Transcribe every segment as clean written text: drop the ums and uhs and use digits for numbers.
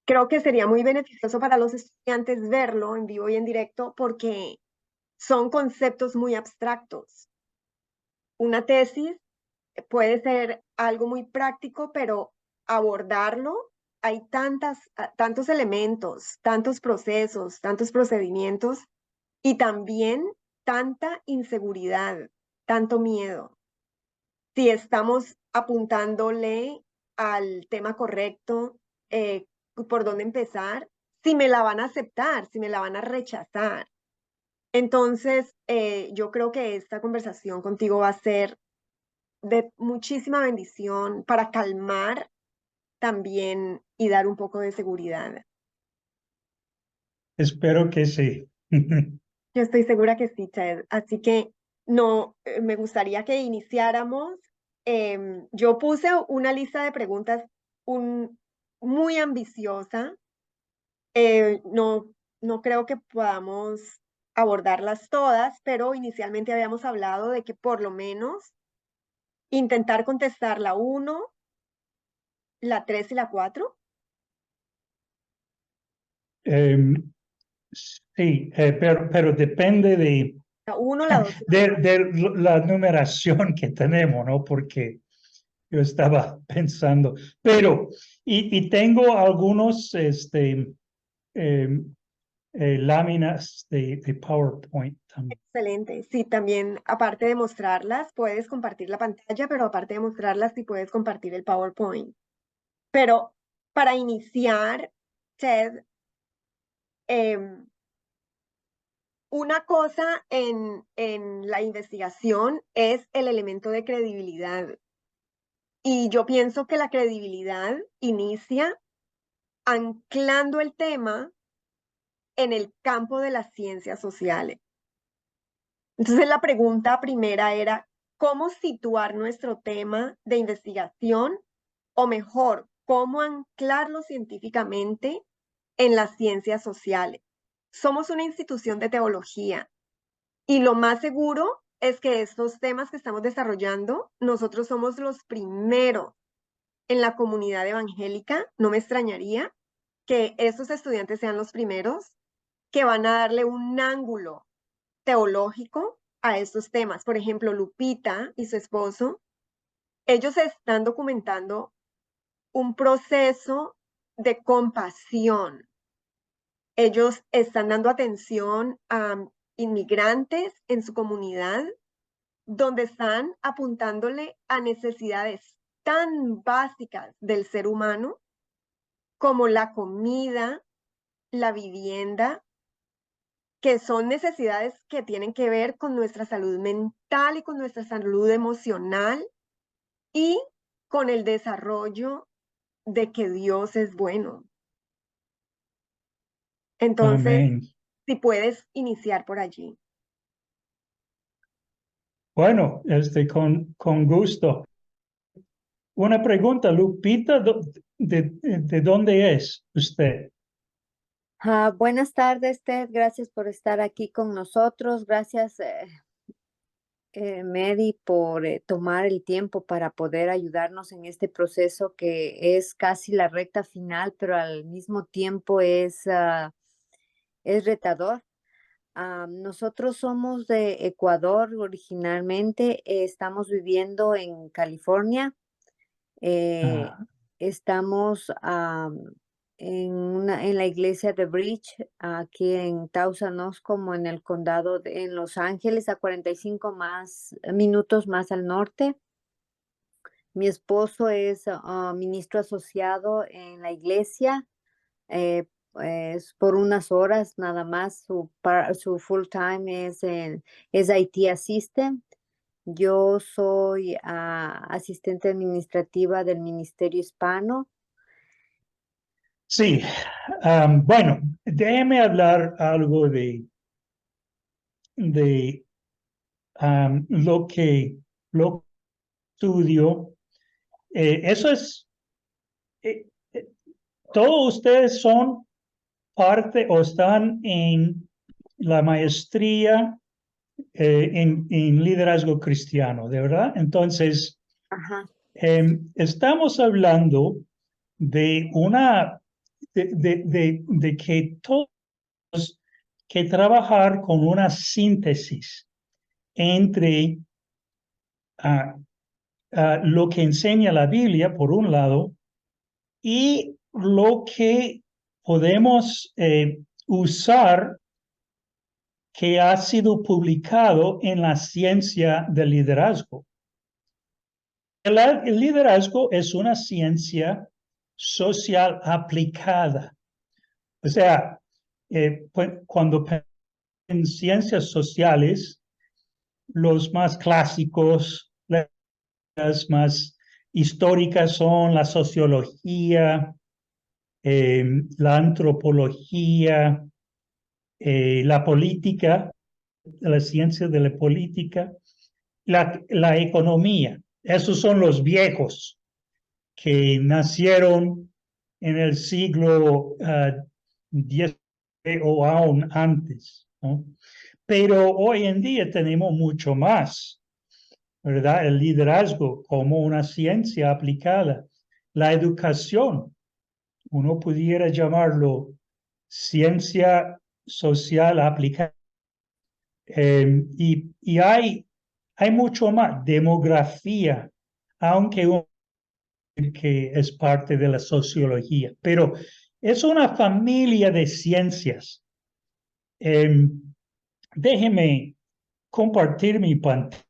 Creo que sería muy beneficioso para los estudiantes verlo en vivo y en directo porque son conceptos muy abstractos. Una tesis puede ser algo muy práctico, pero abordarlo, hay tantos elementos, tantos procesos, tantos procedimientos y también tanta inseguridad, tanto miedo. Si estamos apuntándole al tema correcto, por dónde empezar, si me la van a aceptar, si me la van a rechazar. Entonces, yo creo que esta conversación contigo va a ser de muchísima bendición para calmar también y dar un poco de seguridad. Espero que sí. Yo estoy segura que sí, Ted. Así que no, me gustaría que iniciáramos. Yo puse una lista de preguntas un, muy ambiciosa. No, no creo que podamos abordarlas todas, pero inicialmente habíamos hablado de que por lo menos intentar contestar la uno, la 3 y la 4. Em, sí, pero depende La uno, la 2 y la 4. de la numeración que tenemos, ¿no? Porque yo estaba pensando, pero, y tengo algunos em, láminas de PowerPoint también. Excelente. Sí, también, aparte de mostrarlas, puedes compartir la pantalla, pero aparte de mostrarlas, sí puedes compartir el PowerPoint. Pero para iniciar, Ted, em, una cosa en la investigación es el elemento de credibilidad. Y yo pienso que la credibilidad inicia anclando el tema en el campo de las ciencias sociales. Entonces la pregunta primera era, ¿cómo situar nuestro tema de investigación? O mejor, ¿cómo anclarlo científicamente en las ciencias sociales? Somos una institución de teología y lo más seguro es que estos temas que estamos desarrollando, nosotros somos los primeros en la comunidad evangélica. No me extrañaría que estos estudiantes sean los primeros que van a darle un ángulo teológico a estos temas. Por ejemplo, Lupita y su esposo, ellos están documentando un proceso de compasión. Ellos están dando atención a inmigrantes en su comunidad, donde están apuntándole a necesidades tan básicas del ser humano como la comida, la vivienda, que son necesidades que tienen que ver con nuestra salud mental y con nuestra salud emocional y con el desarrollo de que Dios es bueno. Entonces, Amén. si puedes iniciar por allí. Bueno, con gusto. Una pregunta, Lupita, de dónde es usted? Buenas tardes, Ted. Gracias por estar aquí con nosotros. Gracias, Mary, por tomar el tiempo para poder ayudarnos en este proceso que es casi la recta final, pero al mismo tiempo es retador. Nosotros somos de Ecuador originalmente, estamos viviendo en California. Eh, Ah, Estamos en la iglesia de Bridge, aquí en Tausán, como en el condado en Los Ángeles, a 45 minutos más al norte. Mi esposo es ministro asociado en la iglesia, eh, es por unas horas nada más. Su full time es IT assistant. Yo soy asistente administrativa del Ministerio Hispano. sí, bueno, déjeme hablar algo de lo estudio. Eso es, eh, eh, todos ustedes son parte o están en la maestría en liderazgo cristiano, ¿de verdad? Entonces, Ajá. estamos hablando de una de que todos que trabajar con una síntesis entre lo que enseña la Biblia, por un lado, y lo que podemos usar que ha sido publicado en la ciencia del liderazgo. El liderazgo es una ciencia social aplicada. O sea, cuando en ciencias sociales, los más clásicos, las más históricas son la sociología, la antropología, la política, la ciencia de la política, la economía. Esos son los viejos que nacieron en el siglo X o aún antes, ¿no? Pero hoy en día tenemos mucho más, ¿verdad? El liderazgo como una ciencia aplicada, la educación, uno pudiera llamarlo ciencia social aplicada. Y hay mucho más, demografía, aunque que es parte de la sociología, pero es una familia de ciencias. Déjeme compartir mi pantalla.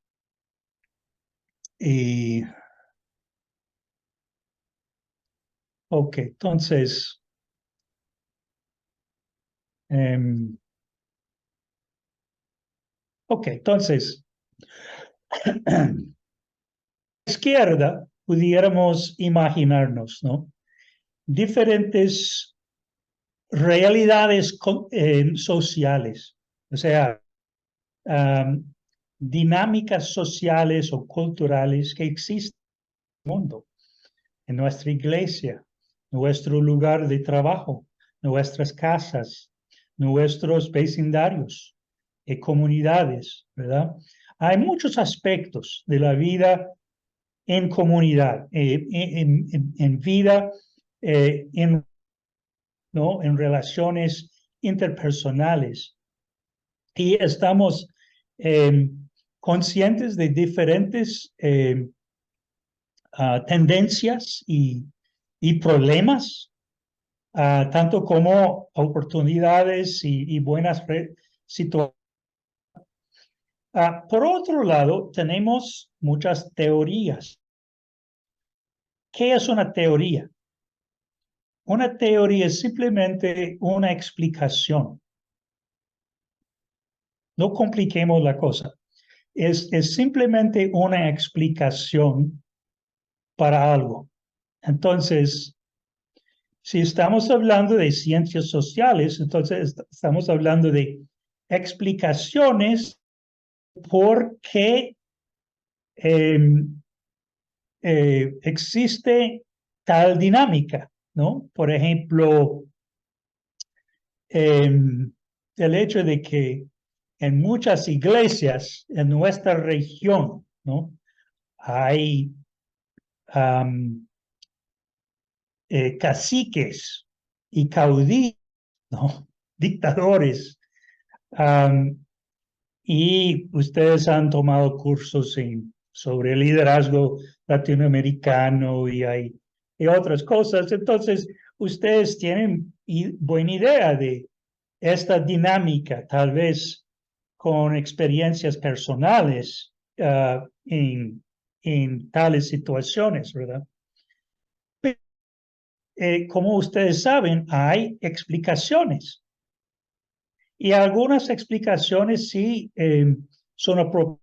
Ok, entonces, izquierda pudiéramos imaginarnos, ¿no? Diferentes realidades sociales, o sea, dinámicas sociales o culturales que existen en el mundo, en nuestra iglesia, nuestro lugar de trabajo, nuestras casas, nuestros vecindarios, comunidades, ¿verdad? Hay muchos aspectos de la vida en comunidad, en vida, ¿no? En relaciones interpersonales. Y estamos conscientes de diferentes tendencias y problemas, tanto como oportunidades y buenas situaciones. Por otro lado, tenemos muchas teorías. ¿Qué es una teoría? Una teoría es simplemente una explicación. No compliquemos la cosa. Es simplemente una explicación para algo. Entonces, si estamos hablando de ciencias sociales, entonces estamos hablando de explicaciones por qué existe tal dinámica, ¿no? Por ejemplo, el hecho de que en muchas iglesias en nuestra región, ¿no? Hay caciques y caudillos, ¿no? Dictadores. Y ustedes han tomado cursos sobre liderazgo latinoamericano y otras cosas. Entonces, ustedes tienen buena idea de esta dinámica, tal vez con experiencias personales en tales situaciones, ¿verdad? Pero, como ustedes saben, hay explicaciones. Y algunas explicaciones sí son apropiadas.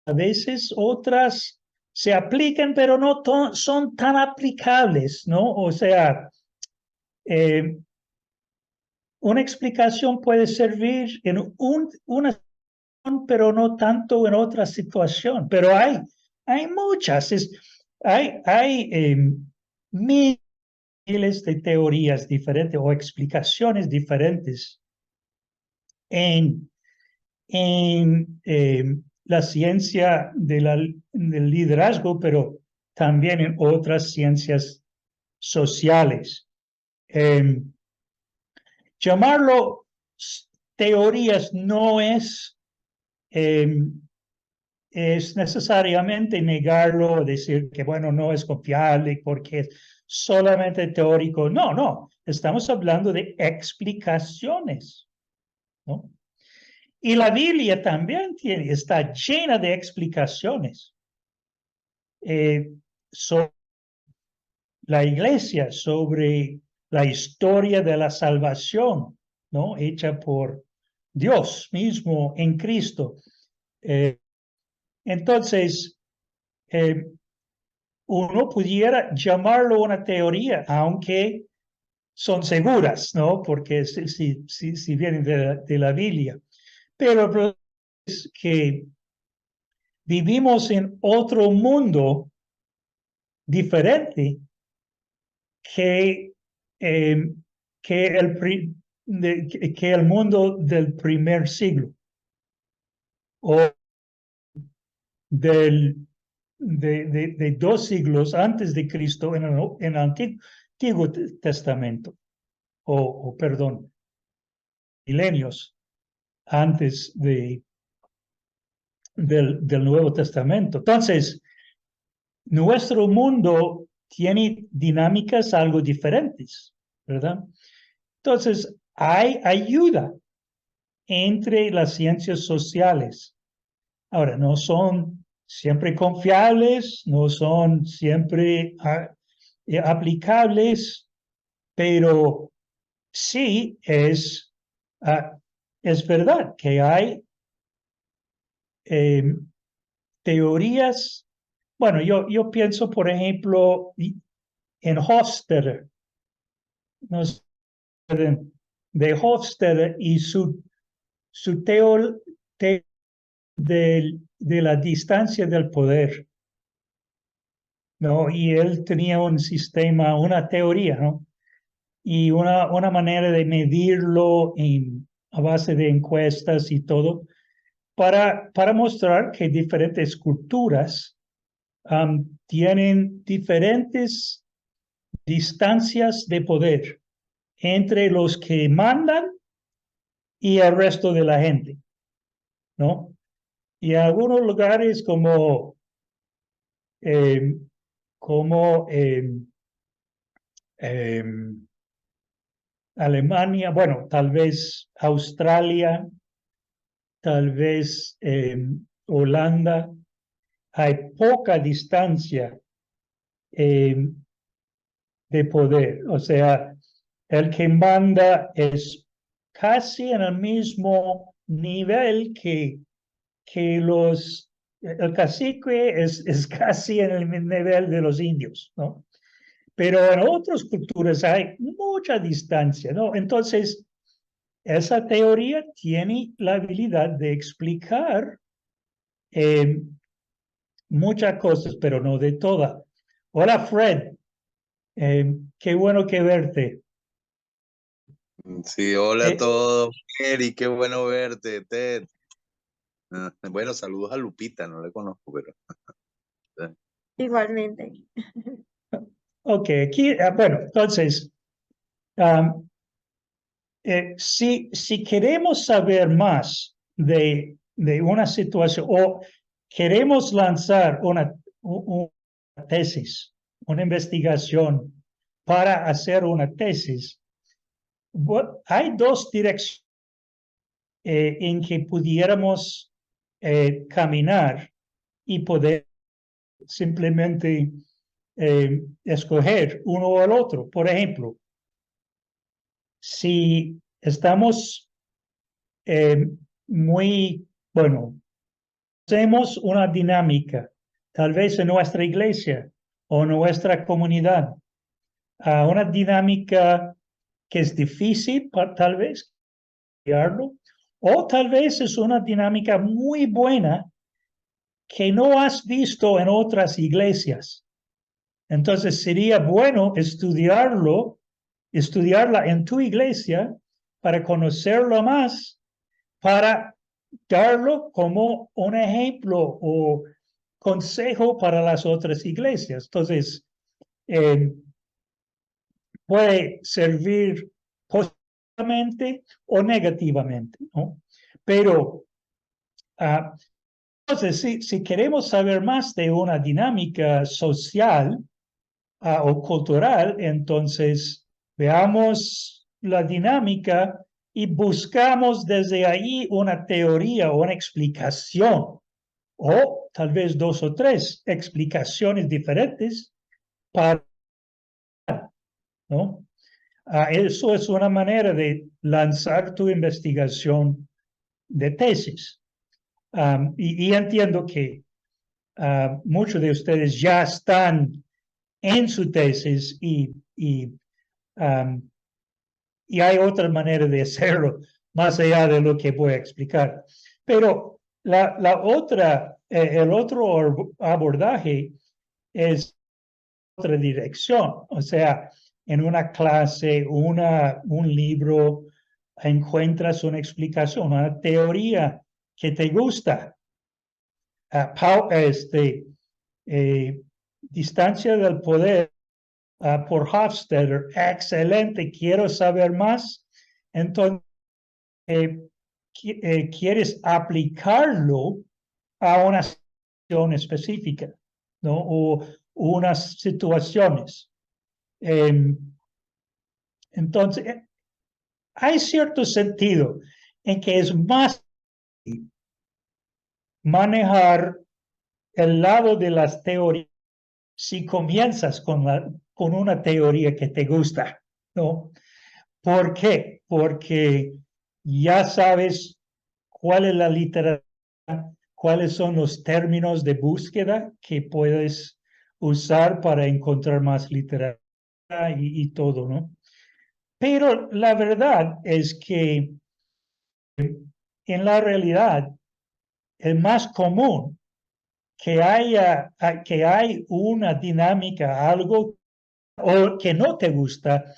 A veces otras se aplican, pero no son tan aplicables, ¿no? O sea, una explicación puede servir en una situación, pero no tanto en otra situación. Pero hay muchas, hay miles de teorías diferentes o explicaciones diferentes en la ciencia del liderazgo, pero también en otras ciencias sociales. llamarlo teorías no es necesariamente negarlo, decir que, bueno, no es confiable porque es solamente teórico. No, no, estamos hablando de explicaciones, ¿no? Y la Biblia también está llena de explicaciones sobre la iglesia, sobre la historia de la salvación, ¿no? Hecha por Dios mismo en Cristo. Entonces, uno pudiera llamarlo una teoría, aunque son seguras, ¿no? Porque si vienen de la Biblia. Pero es que vivimos en otro mundo diferente que, eh, que, que el mundo del primer siglo o de 2 siglos antes de Cristo en el Antiguo Testamento, o perdón, milenios antes del Nuevo Testamento. Entonces, nuestro mundo tiene dinámicas algo diferentes, ¿verdad? Entonces, hay ayuda entre las ciencias sociales. Ahora, no son siempre confiables, no son siempre aplicables, pero sí es verdad que hay teorías. Bueno, yo pienso, por ejemplo, en Hofstadter, no sé, de Hofstadter y su teoría de la distancia del poder, ¿no? Y él tenía un sistema, una teoría, ¿no? Y una manera de medirlo a base de encuestas y todo, para mostrar que diferentes culturas tienen diferentes distancias de poder entre los que mandan y el resto de la gente, ¿no? Y en algunos lugares eh, como Alemania, bueno, tal vez Australia, tal vez Holanda, hay poca distancia de poder. O sea, el que manda es casi en el mismo nivel que el cacique es casi en el nivel de los indios, ¿no? Pero en otras culturas hay mucha distancia, ¿no? Entonces, esa teoría tiene la habilidad de explicar muchas cosas, pero no de todas. Hola, Fred. Qué bueno que verte. Sí, hola a Eh, todos, Eri, qué bueno verte, Ted. Bueno, saludos a Lupita, no le conozco, pero Igualmente. ok, aquí, bueno, entonces, si queremos saber más de una situación o queremos lanzar una tesis, una investigación para hacer una tesis, hay 2 direcciones en que pudiéramos caminar y poder simplemente escoger uno o el otro. Por ejemplo, si estamos bueno, hacemos una dinámica, tal vez en nuestra iglesia o nuestra comunidad, una dinámica que es difícil, tal vez, o tal vez es una dinámica muy buena que no has visto en otras iglesias. Entonces sería bueno estudiarla en tu iglesia para conocerlo más, para darlo como un ejemplo o consejo para las otras iglesias. Entonces, puede servir o negativamente, ¿no? Pero, entonces, si queremos saber más de una dinámica social o cultural, entonces veamos la dinámica y buscamos desde ahí una teoría o una explicación, o tal vez 2 o 3 explicaciones diferentes para, ¿no? Eso es una manera de lanzar tu investigación de tesis. Y entiendo que muchos de ustedes ya están en su tesis y hay otra manera de hacerlo, más allá de lo que voy a explicar. Pero el otro abordaje es otra dirección. O sea, en una clase, un libro, encuentras una explicación, una teoría que te gusta. Distancia del poder por Hofstadter, excelente, quiero saber más. Entonces, quieres aplicarlo a una situación específica, ¿no? O unas situaciones. Entonces, hay cierto sentido en que es más manejar el lado de las teorías si comienzas con una teoría que te gusta, ¿no? ¿Por qué? Porque ya sabes cuál es la literatura, cuáles son los términos de búsqueda que puedes usar para encontrar más literatura y todo, ¿no? Pero la verdad es que en la realidad es más común que hay una dinámica, algo o que no te gusta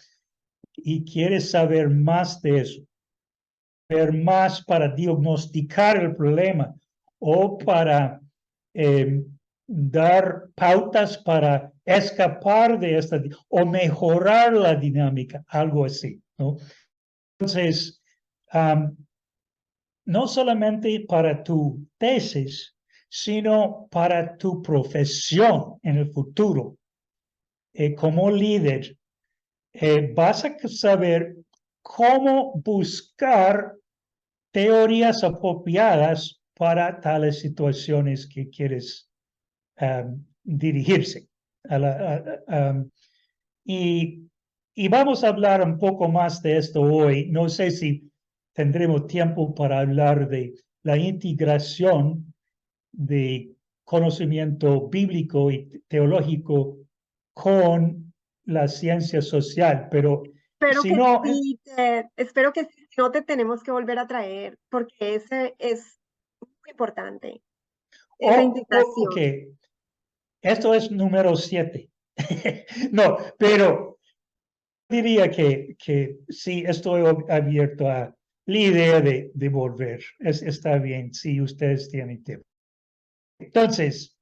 y quieres saber más de eso, ver más para diagnosticar el problema o para dar pautas para escapar de esta o mejorar la dinámica, algo así, ¿no? Entonces, no solamente para tu tesis, sino para tu profesión en el futuro. Como líder, vas a saber cómo buscar teorías apropiadas para tales situaciones que quieres dirigirse. Y vamos a hablar un poco más de esto hoy. No sé si tendremos tiempo para hablar de la integración de conocimiento bíblico y teológico con la ciencia social, pero Espero si que no, sí, espero que sí, no te tenemos que volver a traer, porque ese es muy importante, esa ok, integración. esto es número 7. No, pero diría que sí estoy abierto a la idea de volver. Está bien si ustedes tienen tiempo. Entonces,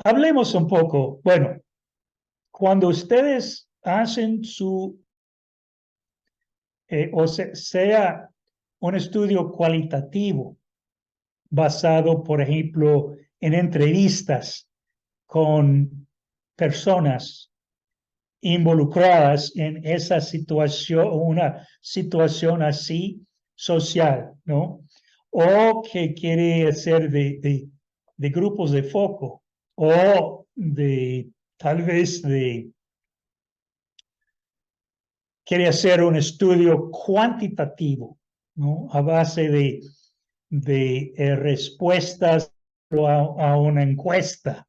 hablemos un poco. Bueno, cuando ustedes hacen sea un estudio cualitativo basado, por ejemplo, en entrevistas con personas involucradas en esa situación, una situación así social, ¿no? O que quiere hacer de grupos de foco o tal vez quiere hacer un estudio cuantitativo, ¿no? A base de respuestas a una encuesta.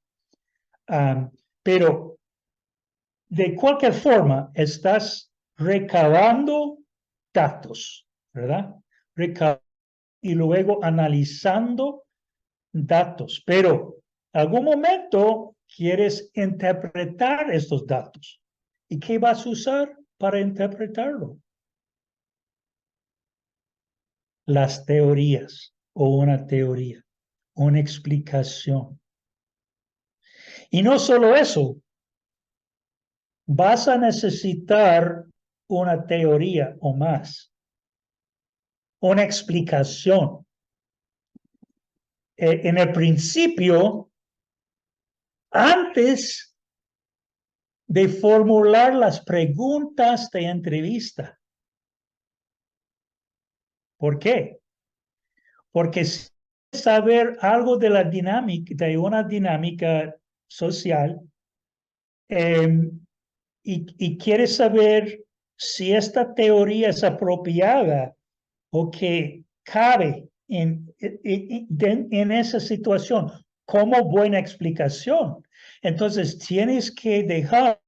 Pero de cualquier forma, estás recabando datos, ¿verdad? Y luego analizando datos, pero en algún momento quieres interpretar estos datos. ¿Y qué vas a usar para interpretarlo? Las teorías o una teoría, una explicación. Y no solo eso, vas a necesitar una teoría o más, una explicación. En el principio, antes de formular las preguntas de entrevista. ¿Por qué? Porque si quieres saber algo de la dinámica, de una dinámica social, y quieres saber si esta teoría es apropiada o que cabe en esa situación como buena explicación. Entonces tienes que dejar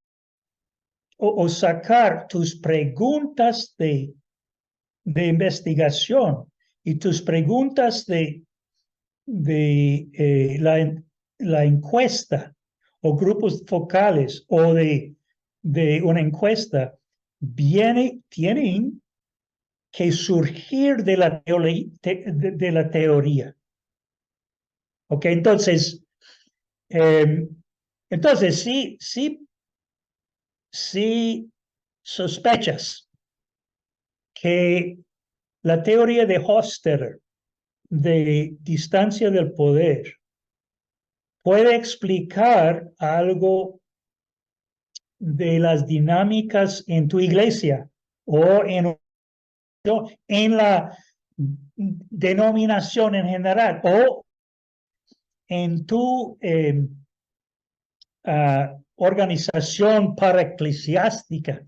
o sacar tus preguntas de investigación y tus preguntas de la encuesta o grupos focales o de una encuesta tienen que surgir de la teoría. Ok, entonces, sí sospechas que la teoría de Hofstadter de distancia del poder puede explicar algo de las dinámicas en tu iglesia o en la denominación en general o en tu organización paraeclesiástica.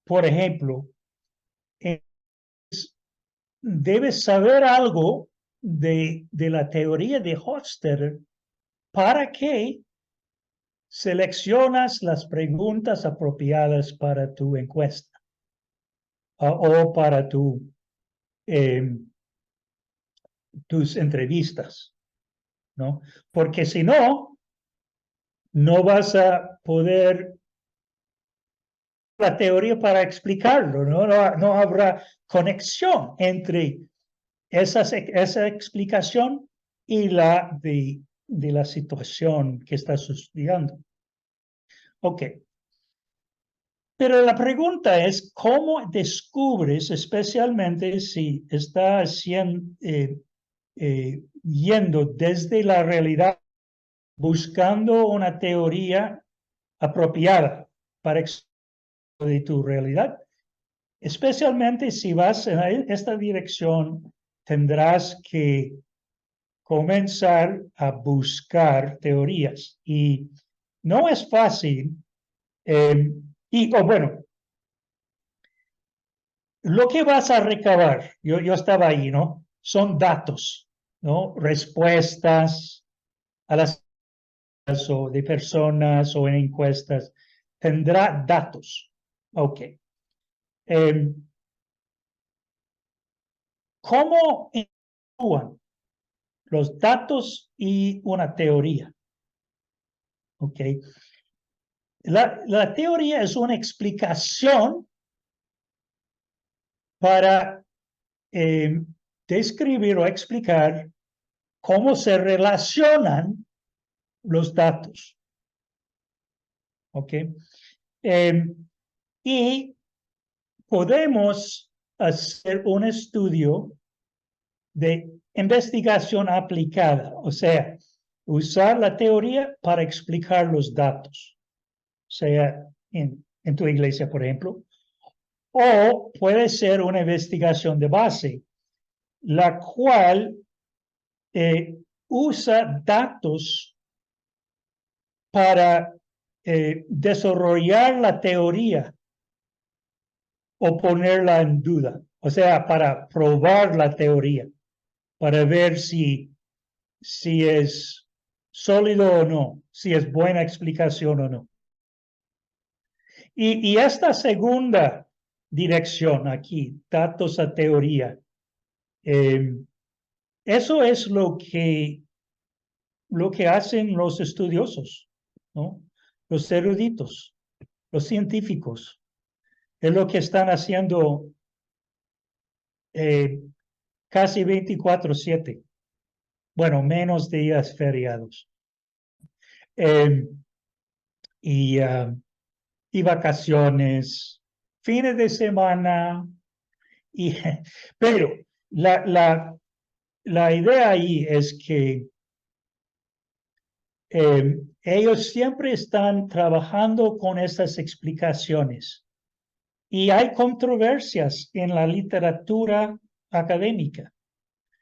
Por ejemplo, debes saber algo de la teoría de Hofstadter para que seleccionas las preguntas apropiadas para tu encuesta o para tus entrevistas, ¿no? Porque si no, no vas a poder la teoría para explicarlo, ¿no? No habrá conexión entre esa explicación y la de la situación que estás estudiando. Ok. Pero la pregunta es, ¿cómo descubres, especialmente si estás yendo desde la realidad, buscando una teoría apropiada para de tu realidad? Especialmente si vas en esta dirección, tendrás que comenzar a buscar teorías. Y no es fácil. Bueno, lo que vas a recabar, yo estaba ahí, ¿no? Son datos, ¿no? Respuestas a las o de personas o en encuestas. Tendrá datos. Ok. ¿Cómo actúan los datos y una teoría? Ok. La teoría es una explicación para describir o explicar cómo se relacionan los datos. ¿Ok? Y podemos hacer un estudio de investigación aplicada, o sea, usar la teoría para explicar los datos, sea en tu iglesia, por ejemplo, o puede ser una investigación de base, la cual usa datos para desarrollar la teoría o ponerla en duda, o sea, para probar la teoría, para ver si es sólido o no, si es buena explicación o no. Y esta segunda dirección aquí, datos a teoría, eso es lo que hacen los estudiosos, ¿no? Los eruditos, los científicos. Es lo que están haciendo casi 24/7. Bueno, menos días feriados. y vacaciones, fines de semana. Pero la idea ahí es que ellos siempre están trabajando con esas explicaciones y hay controversias en la literatura académica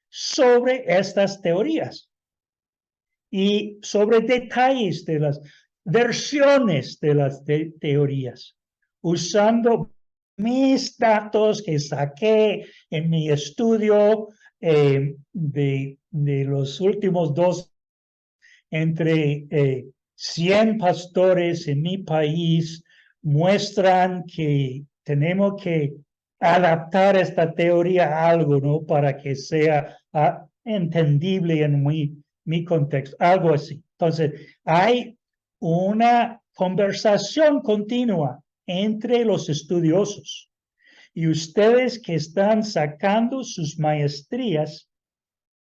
sobre estas teorías y sobre detalles de las versiones de las teorías, usando mis datos que saqué en mi estudio de los últimos 2 entre 100 pastores en mi país muestran que tenemos que adaptar esta teoría a algo, ¿no? Para que sea entendible en mi contexto, algo así. Entonces, hay una conversación continua entre los estudiosos y ustedes que están sacando sus maestrías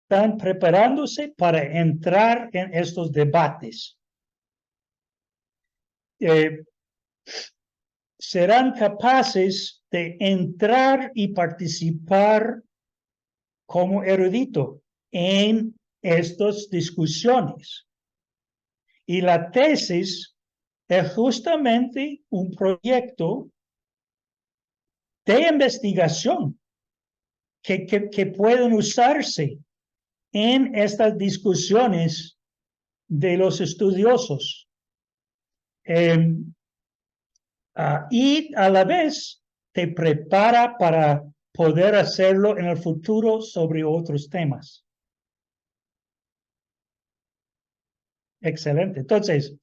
están preparándose para entrar en estos debates. Serán capaces de entrar y participar como erudito en estas discusiones. Y la tesis es justamente un proyecto de investigación que pueden usarse en estas discusiones de los estudiosos. Y a la vez te prepara para poder hacerlo en el futuro sobre otros temas. Excelente. Entonces,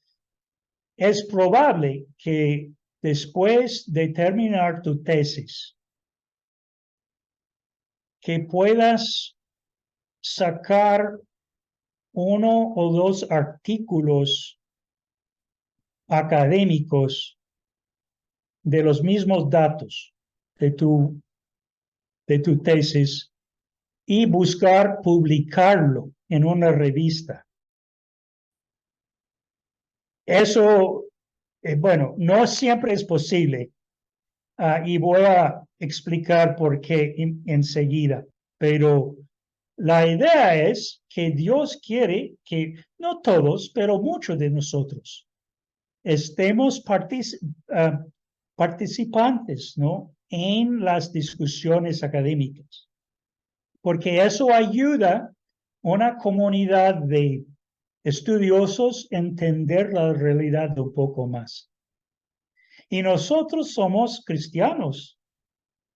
es probable que después de terminar tu tesis, que puedas sacar 1 o 2 artículos académicos de los mismos datos de tu tesis y buscar publicarlo en una revista. Eso, bueno, no siempre es posible y voy a explicar por qué enseguida, pero la idea es que Dios quiere que no todos, pero muchos de nosotros estemos participantes, ¿no? En las discusiones académicas, porque eso ayuda a una comunidad de estudiosos a entender la realidad un poco más. Y nosotros somos cristianos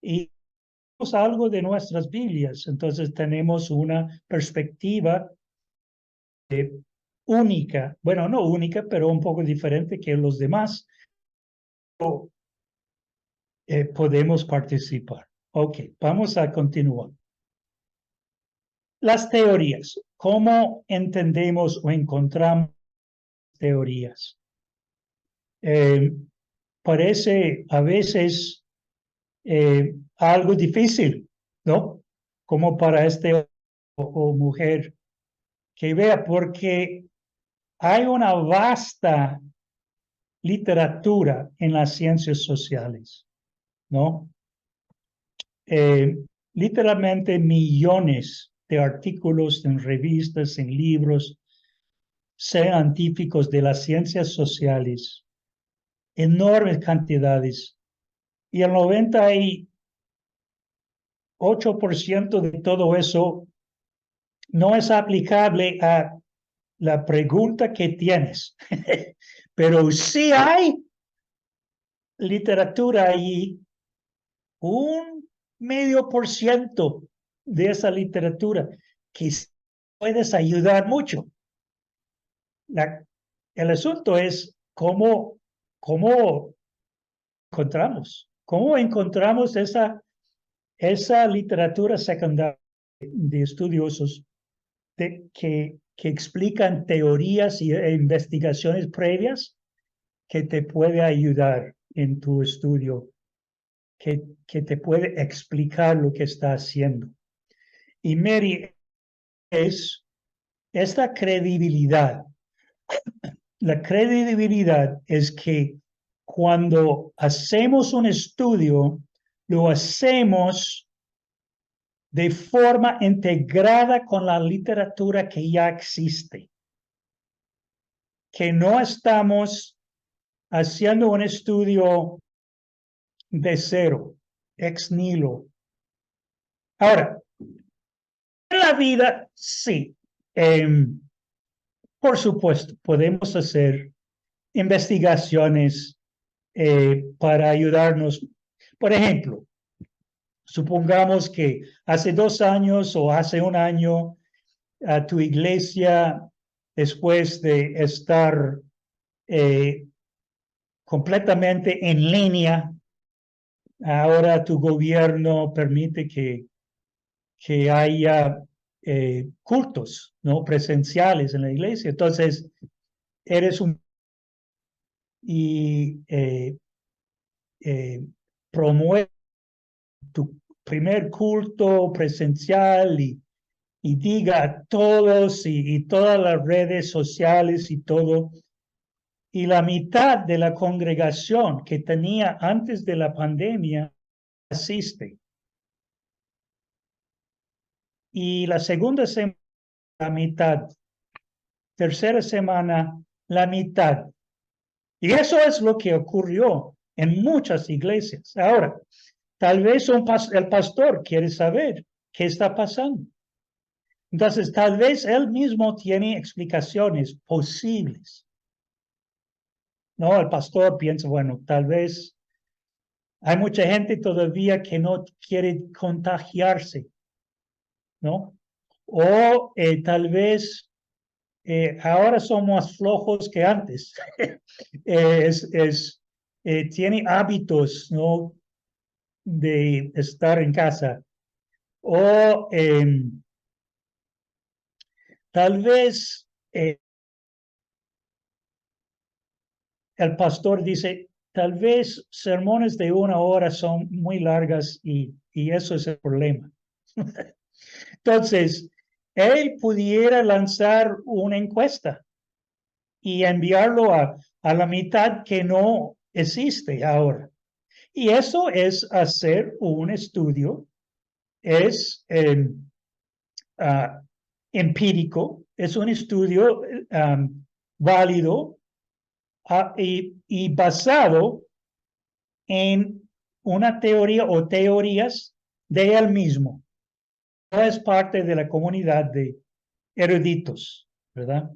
y tenemos algo de nuestras Biblias, entonces tenemos una perspectiva única, bueno, no única, pero un poco diferente que los demás. Podemos participar. Ok, vamos a continuar. Las teorías. ¿Cómo entendemos o encontramos teorías? Parece a veces algo difícil, ¿no? Como para o mujer que vea, porque hay una vasta literatura en las ciencias sociales, ¿no? Literalmente millones de artículos en revistas, en libros científicos de las ciencias sociales, enormes cantidades, y el 98% de todo eso no es aplicable a la pregunta que tienes, pero sí hay literatura ahí, 1% de esa literatura que puedes ayudar mucho. El asunto es cómo encontramos esa literatura secundaria de estudiosos que explican teorías e investigaciones previas que te puede ayudar en tu estudio, que te puede explicar lo que está haciendo. Y Mary, es esta credibilidad la credibilidad es que cuando hacemos un estudio, lo hacemos de forma integrada con la literatura que ya existe. Que no estamos haciendo un estudio de cero, ex nihilo. Ahora, en la vida, sí. Por supuesto, podemos hacer investigaciones para ayudarnos. Por ejemplo, supongamos que hace 2 años o hace 1 año, a tu iglesia, después de estar completamente en línea, ahora tu gobierno permite que haya cultos, ¿no? Presenciales en la iglesia. Entonces, eres un... y promueve tu primer culto presencial y diga a todos y todas las redes sociales y todo. Y la mitad de la congregación que tenía antes de la pandemia asiste. Y la segunda semana, la mitad. Tercera semana, la mitad. Y eso es lo que ocurrió en muchas iglesias. Ahora, tal vez el pastor quiere saber qué está pasando. Entonces, tal vez él mismo tiene explicaciones posibles. No, el pastor piensa, bueno, tal vez hay mucha gente todavía que no quiere contagiarse, ¿no? O tal vez ahora somos más flojos que antes. Tiene hábitos, ¿no? De estar en casa. O tal vez el pastor dice, tal vez sermones de 1 hora son muy largas y eso es el problema. Entonces, él pudiera lanzar una encuesta y enviarlo a la mitad que no existe ahora. Y eso es hacer un estudio, es empírico, es un estudio válido y basado en una teoría o teorías de él mismo. No es parte de la comunidad de eruditos, ¿verdad?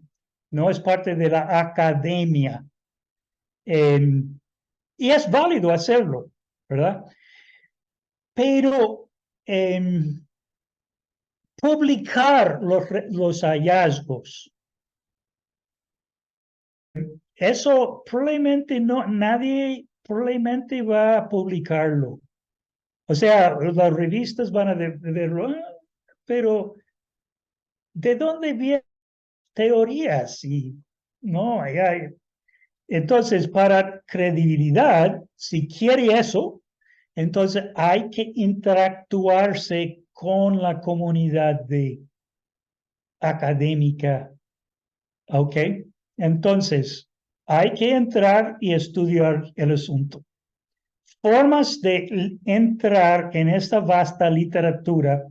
No es parte de la academia. Y es válido hacerlo, ¿verdad? Pero publicar los hallazgos, eso probablemente nadie probablemente va a publicarlo. O sea, las revistas van a verlo, pero ¿de dónde vienen teorías? Y no, entonces, para credibilidad, si quiere eso, entonces hay que interactuarse con la comunidad académica, ¿ok? Entonces, hay que entrar y estudiar el asunto. Formas de entrar en esta vasta literatura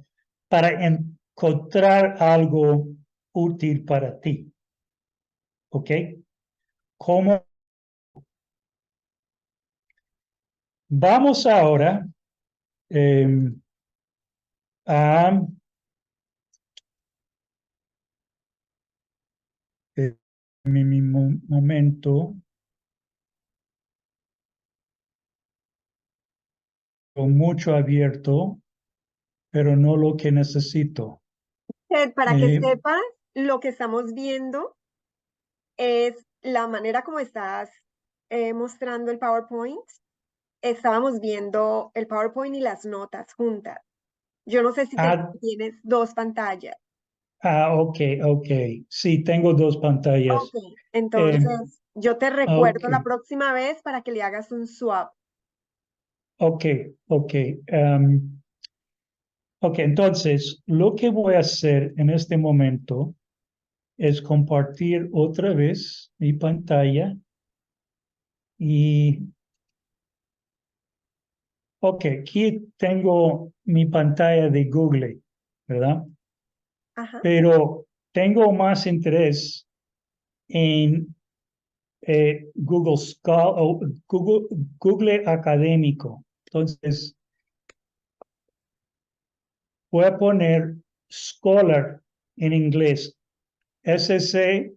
para encontrar algo útil para ti, ¿ok? ¿Cómo? Vamos ahora a mi momento con mucho abierto, pero no lo que necesito. Para que sepas, lo que estamos viendo es la manera como estás mostrando el PowerPoint. Estábamos viendo el PowerPoint y las notas juntas. Yo no sé si tienes 2 pantallas. Ok. Sí, tengo 2 pantallas. Ok, entonces yo te recuerdo la próxima vez para que le hagas un swap. Ok. Ok, entonces lo que voy a hacer en este momento es compartir otra vez mi pantalla. Y, ok, aquí tengo mi pantalla de Google, ¿verdad? Ajá. Pero tengo más interés en Google Scholar o Google Académico. Entonces, voy a poner Scholar en inglés. SC,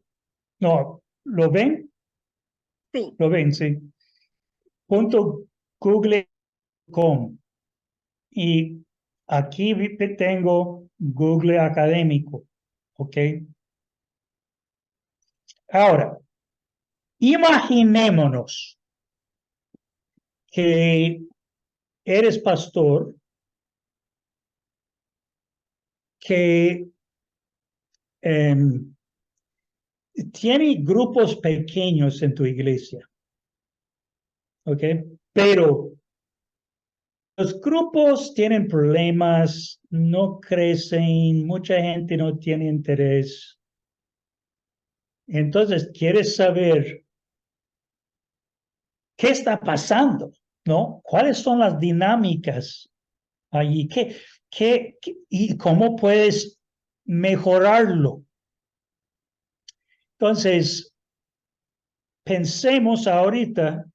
no, ¿lo ven? Sí. Lo ven, sí. .google.com. Y aquí tengo Google Académico. ¿Ok? Ahora, imaginémonos que eres pastor, que tiene grupos pequeños en tu iglesia. ¿Ok? Pero los grupos tienen problemas, no crecen, mucha gente no tiene interés. Entonces, quieres saber qué está pasando, ¿no? ¿Cuáles son las dinámicas allí? ¿Y cómo puedes mejorarlo? Entonces, pensemos ahorita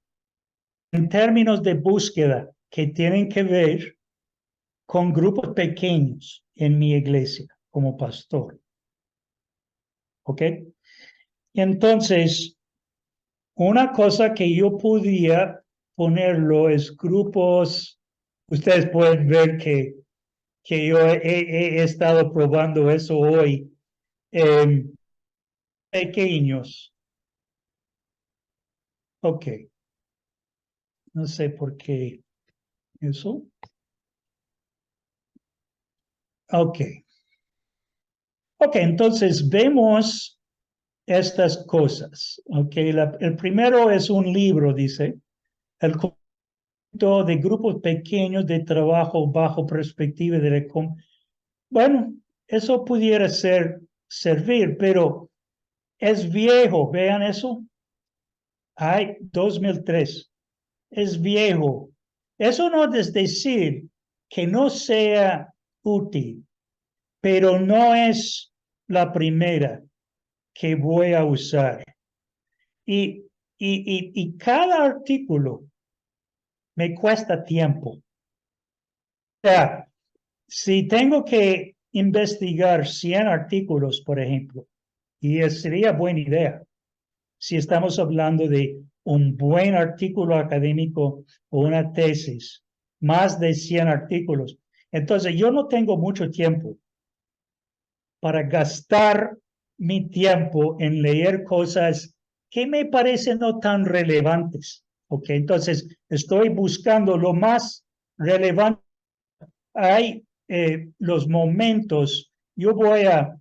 en términos de búsqueda que tienen que ver con grupos pequeños en mi iglesia como pastor. ¿Ok? Entonces, una cosa que yo podía ponerlo es grupos, ustedes pueden ver que yo he estado probando eso hoy, pequeños. Ok, no sé por qué eso. Ok. Ok, entonces vemos estas cosas. Ok, el primero es un libro, dice, el conjunto de grupos pequeños de trabajo bajo perspectiva de bueno, eso pudiera servir, pero es viejo, vean eso. Hay 2003, es viejo. Eso no es decir que no sea útil, pero no es la primera que voy a usar. Y cada artículo me cuesta tiempo. O sea, si tengo que investigar 100 artículos, por ejemplo, y sería buena idea, si estamos hablando de un buen artículo académico o una tesis, más de 100 artículos. Entonces, yo no tengo mucho tiempo para gastar mi tiempo en leer cosas que me parecen no tan relevantes. ¿Ok? Entonces, estoy buscando lo más relevante. Hay los momentos, yo voy a,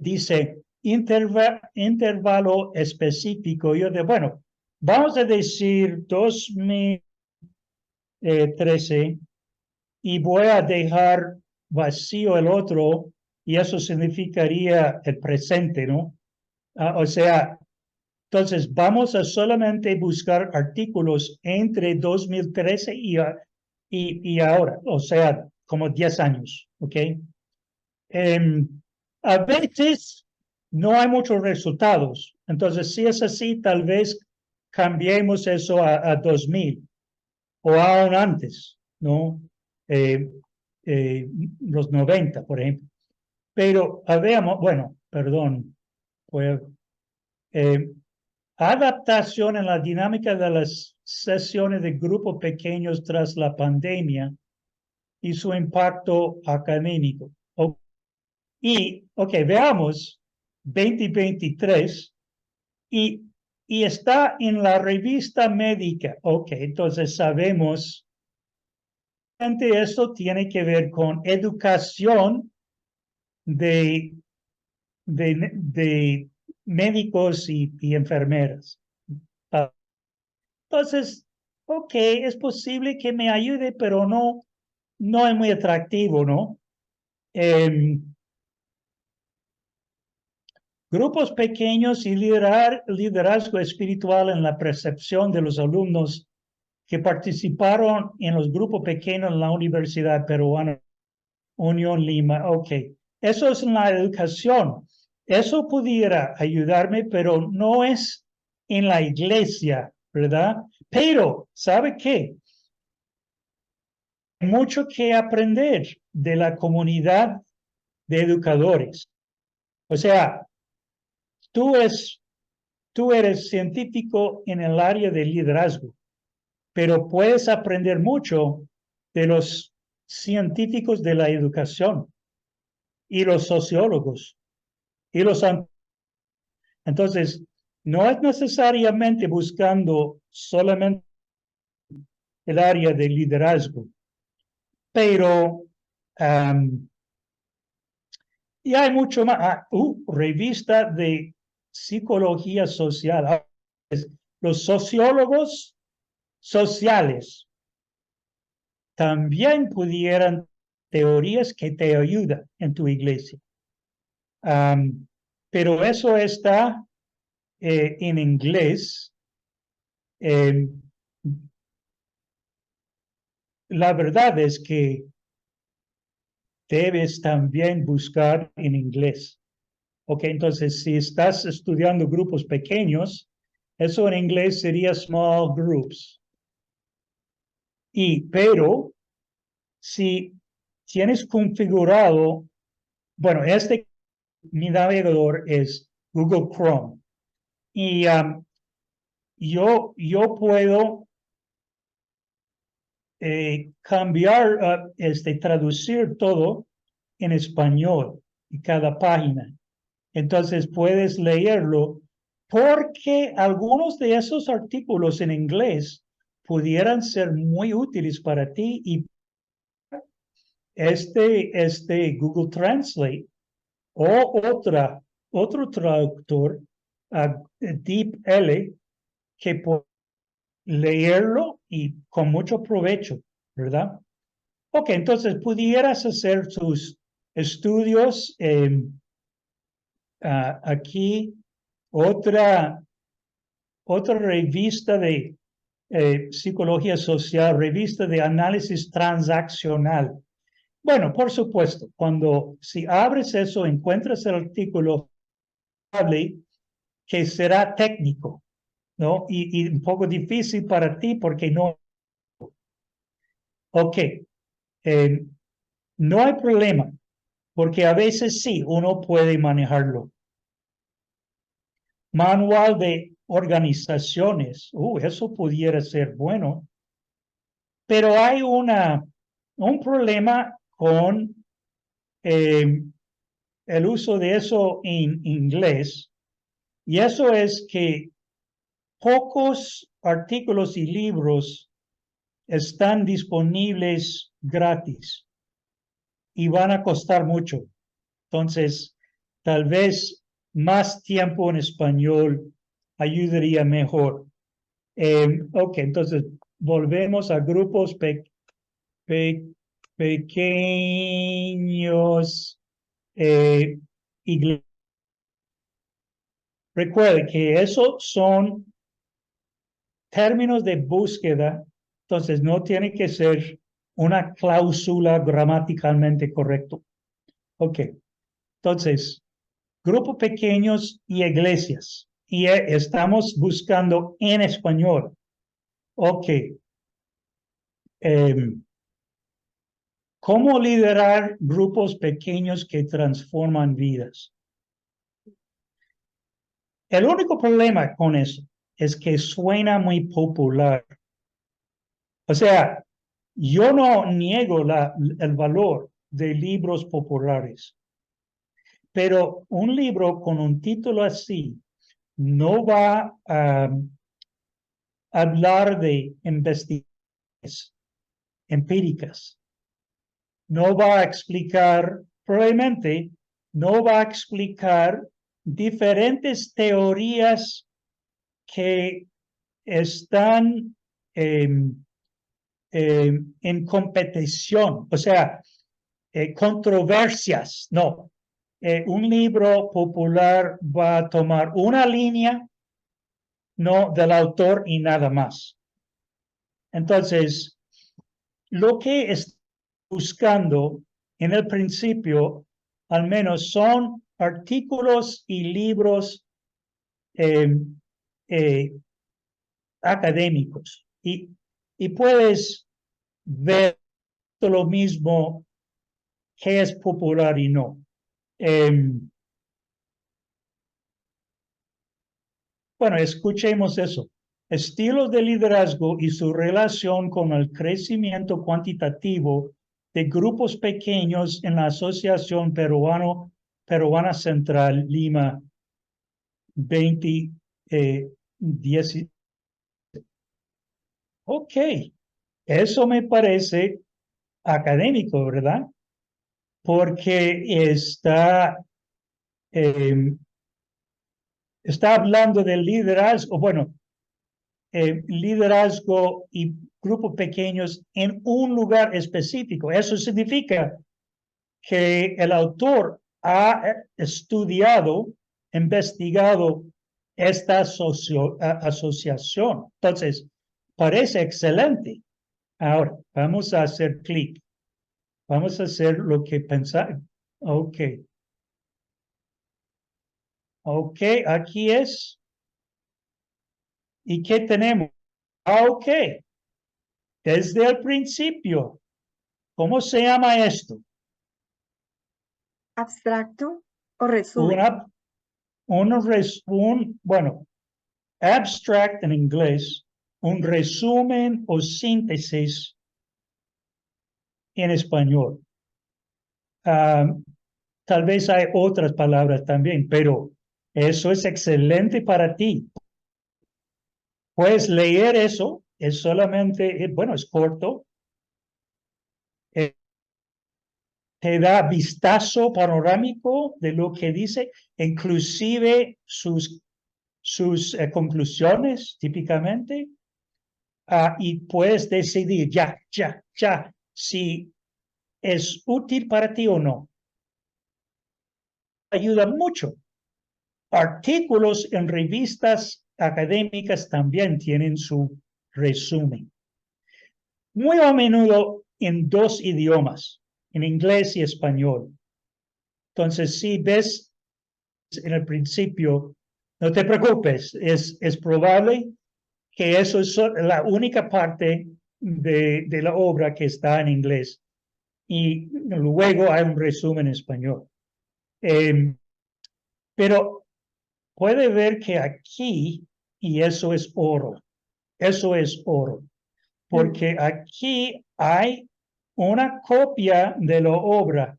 dice, intervalo específico. Bueno, vamos a decir 2013 y voy a dejar vacío el otro y eso significaría el presente, ¿no? O sea, entonces vamos a solamente buscar artículos entre 2013 y ahora, o sea, como 10 años, ¿ok? A veces no hay muchos resultados, entonces si es así, tal vez cambiemos eso a 2000 o aún antes, ¿no? Eh, los 90, por ejemplo. Pero veamos, bueno, perdón, pues, adaptación en la dinámica de las sesiones de grupos pequeños tras la pandemia y su impacto académico. Ok, veamos 2023 y, y está en la revista médica. Ok, entonces sabemos que esto tiene que ver con educación de, de médicos y enfermeras. Entonces, ok, es posible que me ayude, pero no es muy atractivo, ¿no? Grupos pequeños y liderazgo espiritual en la percepción de los alumnos que participaron en los grupos pequeños en la Universidad Peruana Unión Lima. Ok, eso es en la educación. Eso pudiera ayudarme, pero no es en la iglesia, ¿verdad? Pero, ¿sabe qué? Hay mucho que aprender de la comunidad de educadores. O sea, tú eres científico en el área de liderazgo, pero puedes aprender mucho de los científicos de la educación y los sociólogos y los... Entonces, no es necesariamente buscando solamente el área de liderazgo, pero y hay mucho más. Revista de psicología social. Los sociólogos sociales también pudieran teorías que te ayudan en tu iglesia. Pero eso está en inglés. La verdad es que debes también buscar en inglés. Ok, entonces si estás estudiando grupos pequeños, eso en inglés sería small groups. Pero si tienes configurado, bueno, mi navegador es Google Chrome. Y yo puedo cambiar, traducir todo en español y cada página. Entonces puedes leerlo porque algunos de esos artículos en inglés pudieran ser muy útiles para ti y Google Translate o otro traductor, DeepL, que puede leerlo y con mucho provecho, ¿verdad? Ok, entonces pudieras hacer tus estudios. Aquí otra revista de psicología social, revista de análisis transaccional. Bueno, por supuesto, si abres eso, encuentras el artículo que será técnico, ¿no? Y un poco difícil para ti porque no. Ok, no hay problema, porque a veces sí, uno puede manejarlo. Manual de organizaciones, eso pudiera ser bueno, pero hay un problema con el uso de eso en inglés, y eso es que pocos artículos y libros están disponibles gratis y van a costar mucho. Entonces, tal vez más tiempo en español ayudaría mejor. Ok, entonces volvemos a grupos pequeños. Recuerde que esos son términos de búsqueda, entonces no tiene que ser una cláusula gramaticalmente correcto. Ok, entonces, grupos pequeños y iglesias. Y estamos buscando en español. Ok. ¿Cómo liderar grupos pequeños que transforman vidas? El único problema con eso es que suena muy popular. O sea, yo no niego el valor de libros populares, pero un libro con un título así no va a hablar de investigaciones empíricas. No va a explicar, probablemente no va a explicar diferentes teorías que están en competición, o sea, controversias, no. un libro popular va a tomar una línea, no del autor y nada más. Entonces, lo que estoy buscando en el principio, al menos, son artículos y libros académicos. Y puedes ver lo mismo que es popular y no. Bueno, escuchemos eso. Estilos de liderazgo y su relación con el crecimiento cuantitativo de grupos pequeños en la Asociación Peruana Central Lima 2010. Ok, eso me parece académico, ¿verdad? Porque está hablando del liderazgo, bueno, liderazgo y grupos pequeños en un lugar específico. Eso significa que el autor ha estudiado, investigado esta asociación. Entonces, parece excelente. Ahora, vamos a hacer clic. Vamos a hacer lo que pensar. Ok. Ok, aquí es. ¿Y qué tenemos? Ok. Desde el principio. ¿Cómo se llama esto? Abstracto o resumen. Bueno, abstract en inglés, un resumen o síntesis en español. Tal vez hay otras palabras también, pero eso es excelente para ti. Puedes leer eso, es solamente, bueno, es corto, te da vistazo panorámico de lo que dice, inclusive sus conclusiones típicamente, y puedes decidir ya, si es útil para ti o no. Ayuda mucho. Artículos en revistas académicas también tienen su resumen. Muy a menudo en dos idiomas, en inglés y español. Entonces, si ves en el principio, no te preocupes, es probable que eso es la única parte de la obra que está en inglés. Y luego hay un resumen en español. Pero puede ver que aquí, y eso es oro, porque aquí hay una copia de la obra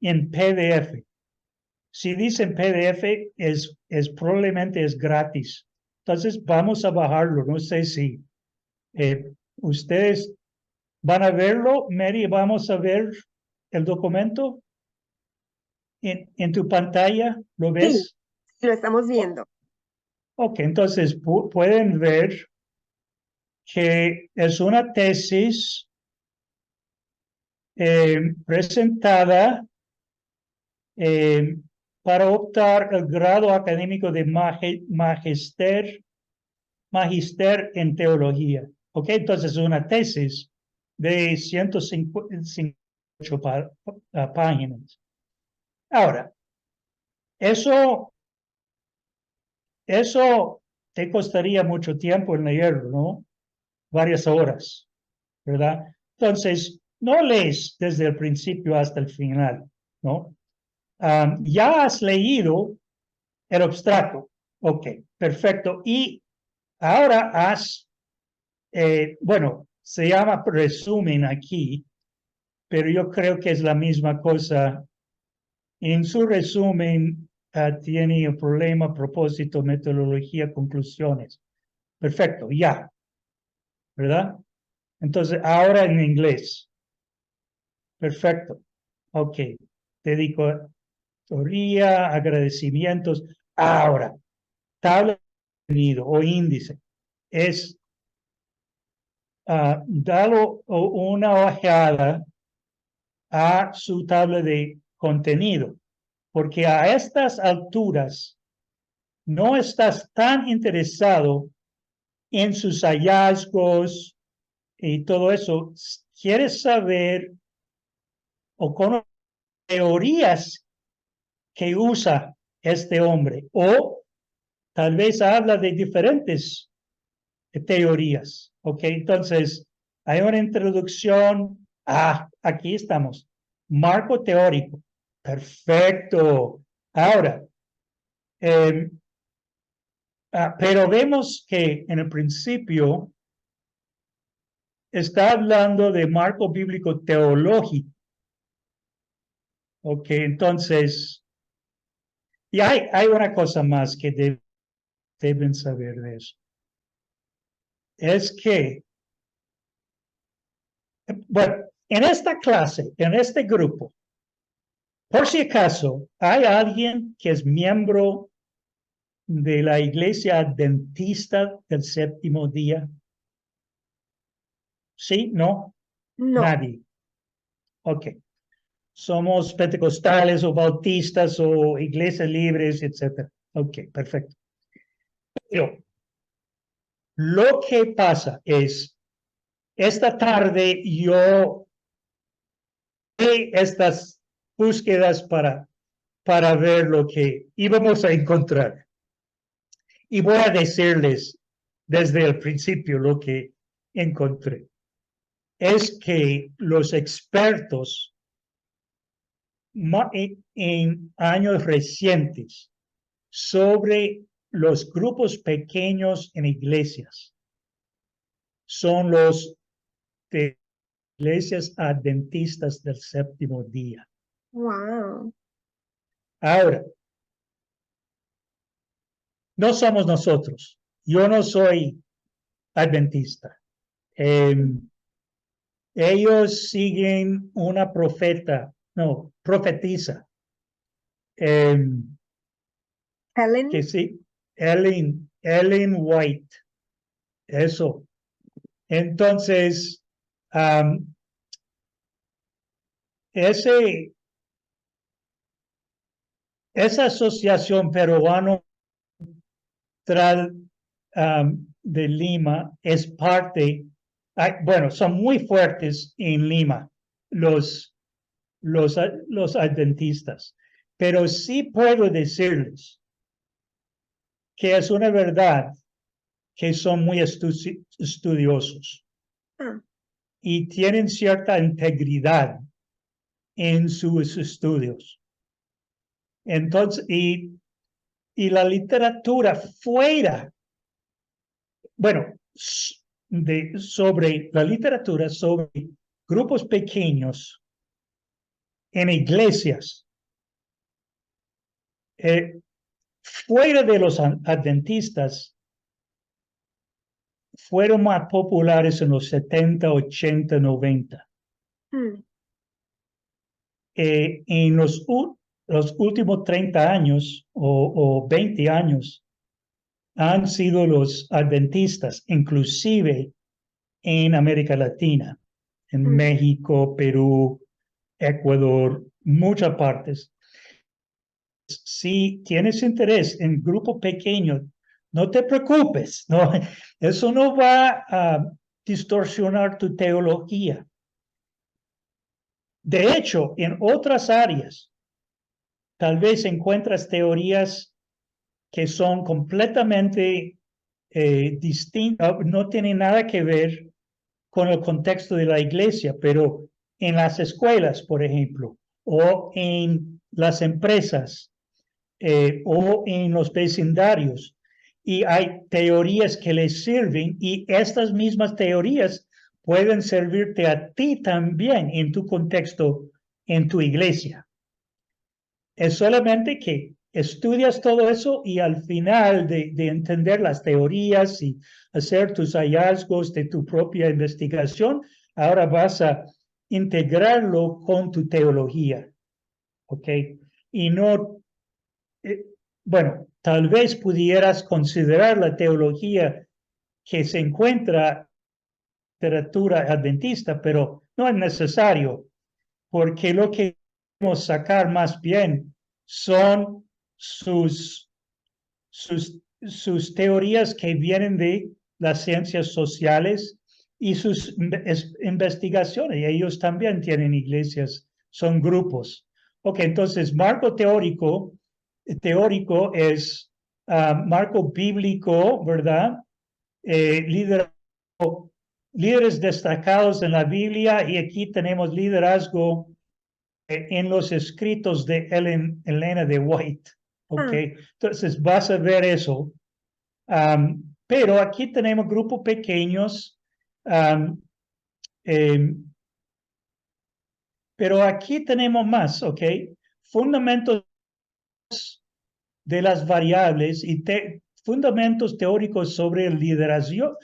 en PDF. Si dice en PDF, probablemente es gratis. Entonces vamos a bajarlo. No sé si ustedes van a verlo. Mary, vamos a ver el documento en tu pantalla. ¿Lo Sí, ves? lo estamos viendo. Ok, entonces pueden ver que es una tesis presentada para optar el grado académico de magister en teología. Ok, entonces es una tesis de 158 páginas. Ahora, eso te costaría mucho tiempo en leerlo, ¿no? Varias horas, ¿verdad? Entonces, no lees desde el principio hasta el final, ¿no? Ya has leído el abstracto. Ok, perfecto. Y ahora bueno, se llama resumen aquí, pero yo creo que es la misma cosa. En su resumen tiene el problema, propósito, metodología, conclusiones. Perfecto, ya, ¿verdad? Entonces, ahora en inglés. Perfecto. Ok, dedico teoría, agradecimientos. Ahora, tabla de contenido o índice es darlo una ojeada a su tabla de contenido, porque a estas alturas no estás tan interesado en sus hallazgos y todo eso. Quieres saber o conocer teorías que usa este hombre, o tal vez habla de diferentes teorías. Ok, entonces hay una introducción. Aquí estamos. Marco teórico. Perfecto. Ahora, pero vemos que en el principio está hablando de marco bíblico teológico. Ok, entonces, y hay una cosa más que deben saber de eso. Es que, bueno, en esta clase, en este grupo, por si acaso, hay alguien que es miembro de la Iglesia Adventista del Séptimo Día. ¿Sí? ¿No? No, Nadie. Ok. Somos pentecostales o bautistas o iglesias libres, etc. Ok, perfecto. Pero lo que pasa es, esta tarde yo hice estas búsquedas para ver lo que íbamos a encontrar. Y voy a decirles desde el principio lo que encontré. Es que los expertos en años recientes sobre los grupos pequeños en iglesias son los de iglesias adventistas del séptimo día. wow. Ahora, no somos nosotros. Yo no soy adventista. Ellos siguen una profetisa, Helen, que sí, Ellen White, eso. Entonces, esa asociación peruano de Lima es parte, bueno, son muy fuertes en Lima los adventistas, pero sí puedo decirles que es una verdad que son muy estudiosos ah, y tienen cierta integridad en sus estudios. Entonces, y la literatura fuera, bueno, sobre la literatura sobre grupos pequeños en iglesias, fuera de los adventistas, fueron más populares en los 70, 80, 90. hmm, En los últimos 30 años o 20 años han sido los adventistas, inclusive en América Latina, en hmm. México, Perú, Ecuador, muchas partes. Si tienes interés en grupo pequeño, no te preocupes, no, eso no va a distorsionar tu teología. De hecho, en otras áreas, tal vez encuentras teorías que son completamente distintas, no tienen nada que ver con el contexto de la iglesia, pero en las escuelas, por ejemplo, o en las empresas, o en los vecindarios. Y hay teorías que les sirven y estas mismas teorías pueden servirte a ti también en tu contexto, en tu iglesia. Es solamente que estudias todo eso y al final de entender las teorías y hacer tus hallazgos de tu propia investigación, ahora vas a integrarlo con tu teología. ¿Ok? Y no, bueno, tal vez pudieras considerar la teología que se encuentra en literatura adventista, pero no es necesario, porque lo que sacar más bien son sus teorías que vienen de las ciencias sociales y sus investigaciones. Y ellos también tienen iglesias, son grupos. Ok, entonces marco teórico es marco bíblico, ¿verdad? Líderes destacados en la Biblia, y aquí tenemos liderazgo en los escritos de Elena de White. Ok, entonces vas a ver eso. Pero aquí tenemos grupos pequeños. Pero aquí tenemos más, ¿ok? Fundamentos de las variables y fundamentos teóricos sobre el liderazgo.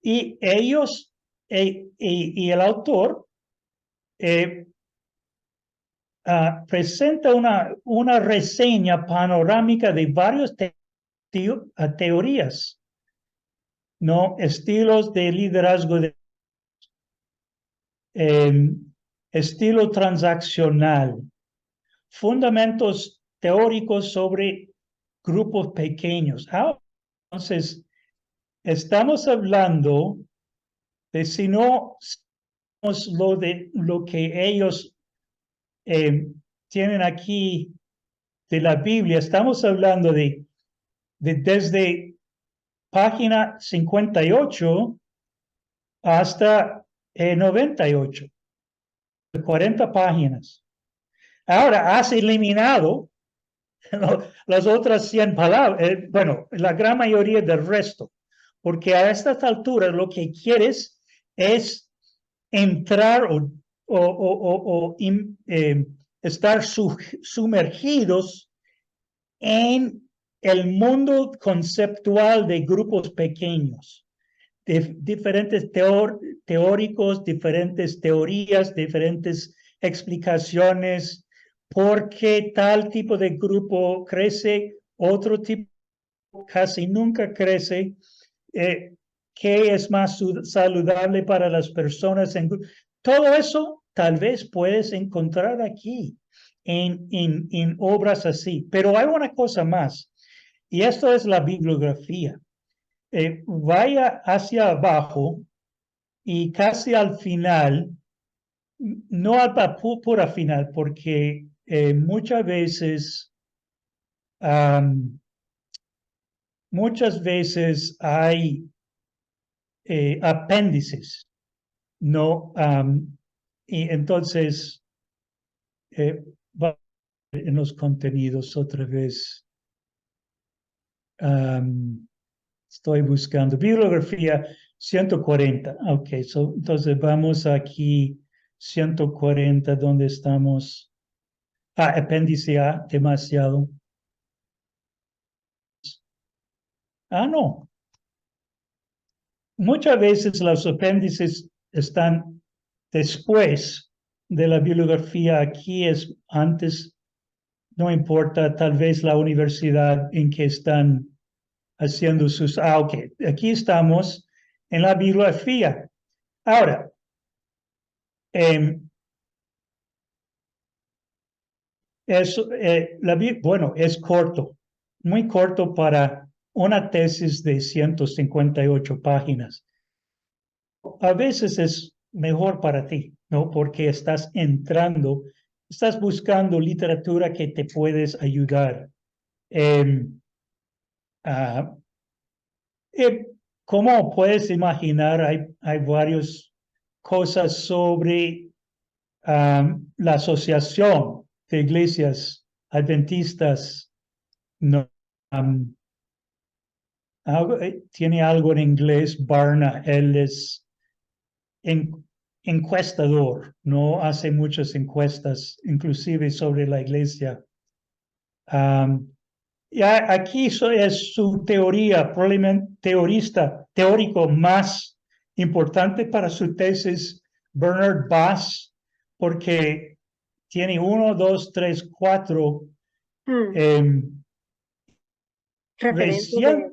Y ellos, y el autor presenta una reseña panorámica de varias teorías, ¿no? Estilos de liderazgo, estilo transaccional, fundamentos teóricos sobre grupos pequeños. Entonces, estamos hablando de si no lo que ellos tienen aquí de la Biblia, estamos hablando de desde página 58 hasta 98, 40 páginas. Ahora, has eliminado las otras 100 palabras, bueno, la gran mayoría del resto, porque a estas alturas lo que quieres es entrar o estar sumergidos en el mundo conceptual de grupos pequeños, de diferentes teóricos, diferentes teorías, diferentes explicaciones, por qué tal tipo de grupo crece, otro tipo casi nunca crece, qué es más saludable para las personas. Todo eso tal vez puedes encontrar aquí en obras así. Pero hay una cosa más, y esto es la bibliografía. Vaya hacia abajo y casi al final, no al pura final, porque muchas veces hay apéndices, ¿no? Y entonces, va en los contenidos otra vez. Estoy buscando bibliografía 140. Ok, entonces vamos aquí 140, donde estamos. Apéndice A, demasiado. No. Muchas veces los apéndices están después de la bibliografía. Aquí es antes, no importa, tal vez la universidad en que están haciendo sus... ok, aquí estamos en la bibliografía. Ahora, bueno, es corto, muy corto para una tesis de 158 páginas. A veces es mejor para ti, ¿no? Porque estás buscando literatura que te puedes ayudar. Como puedes imaginar, hay varias cosas sobre la Asociación de Iglesias Adventistas. No, tiene algo en inglés. Barna, él es encuestador, no hace muchas encuestas, inclusive sobre la iglesia. Y aquí es su teoría, probablemente teórico más importante para su tesis, Bernard Bass, porque tiene 1, 2, 3, 4 Referencias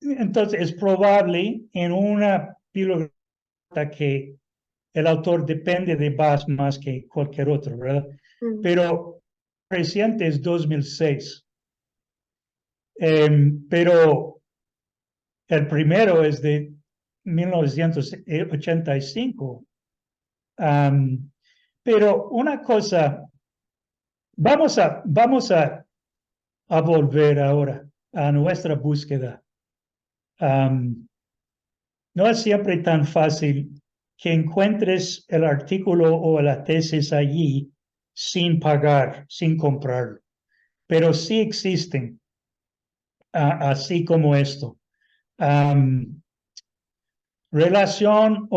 entonces es probable en una bibliografía que el autor depende de Bass más que cualquier otro, ¿verdad? Mm. Pero reciente es 2006. Pero el primero es de 1985. Pero una cosa, vamos a volver ahora a nuestra búsqueda. No es siempre tan fácil que encuentres el artículo o la tesis allí sin pagar, sin comprarlo. Pero sí existen, así como esto. Relación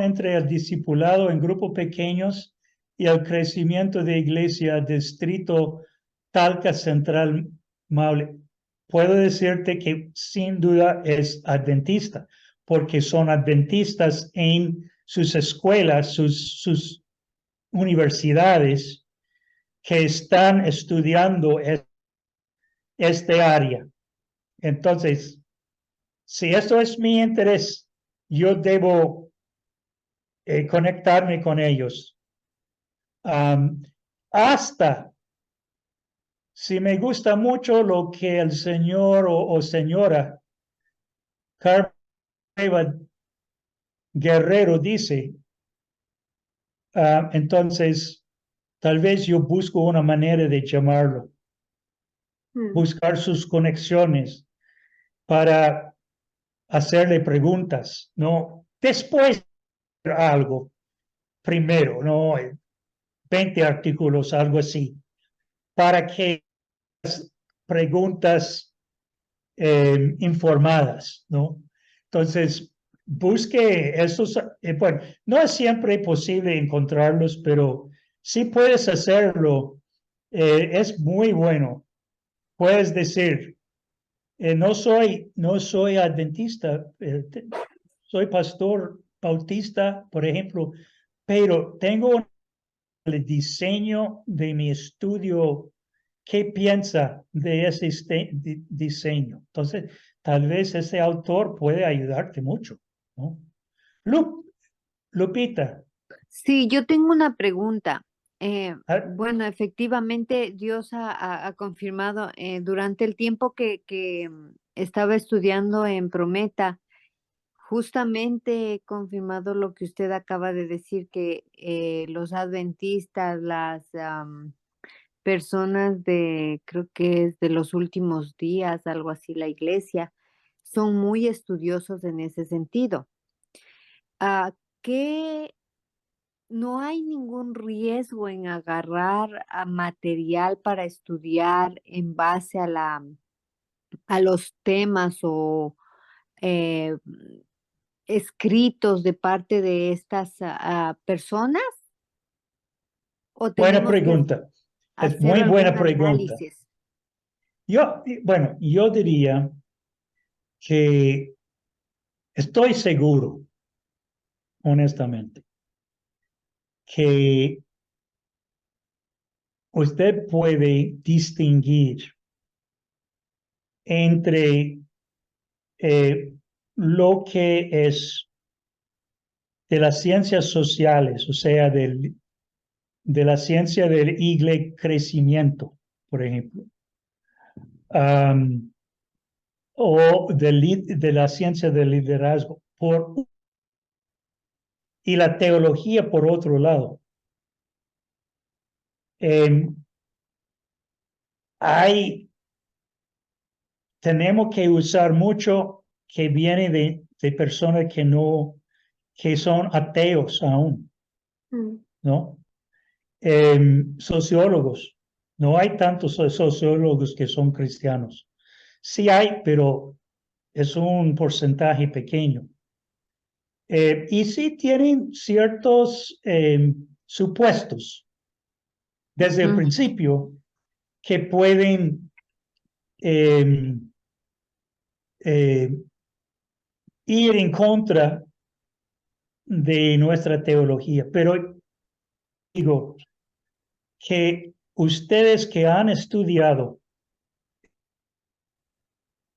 entre el discipulado en grupos pequeños y el crecimiento de iglesia distrito Talca Central Maule. Puedo decirte que sin duda es adventista, porque son adventistas en sus escuelas, sus universidades que están estudiando este área. Entonces, si esto es mi interés, yo debo conectarme con ellos. Hasta si me gusta mucho lo que el señor o señora Carmen Guerrero dice, entonces tal vez yo busco una manera de llamarlo, buscar sus conexiones para hacerle preguntas, ¿no? Después algo, primero, ¿no? 20 artículos, algo así, para que las preguntas informadas, ¿no? Entonces, busque esos, bueno, no es siempre posible encontrarlos, pero si puedes hacerlo, es muy bueno. Puedes decir, no soy adventista, soy pastor bautista, por ejemplo, pero tengo el diseño de mi estudio. ¿Qué piensa de ese diseño? Entonces, tal vez ese autor puede ayudarte mucho, ¿no? Lupita. Sí, yo tengo una pregunta. ah, Bueno, efectivamente, Dios ha confirmado durante el tiempo que estaba estudiando en Prometa, justamente he confirmado lo que usted acaba de decir, que los adventistas, las personas de, creo que es de los últimos días, algo así, la iglesia, son muy estudiosos en ese sentido. ¿Qué no hay ningún riesgo en agarrar a material para estudiar en base a los temas o eh, escritos de parte de estas personas? ¿O Buena tenemos que pregunta. Es hacer muy algún buena pregunta. análisis? Yo diría que estoy seguro, honestamente, que usted puede distinguir entre lo que es de las ciencias sociales, o sea, de la ciencia del crecimiento, por ejemplo, o de la ciencia del liderazgo, y la teología por otro lado. Tenemos que usar mucho que viene de personas que son ateos aún, ¿no? Sociólogos. No hay tantos sociólogos que son cristianos. Sí hay, pero es un porcentaje pequeño. Y sí tienen ciertos supuestos desde el principio que pueden eh, ir en contra de nuestra teología. Pero digo que ustedes que han estudiado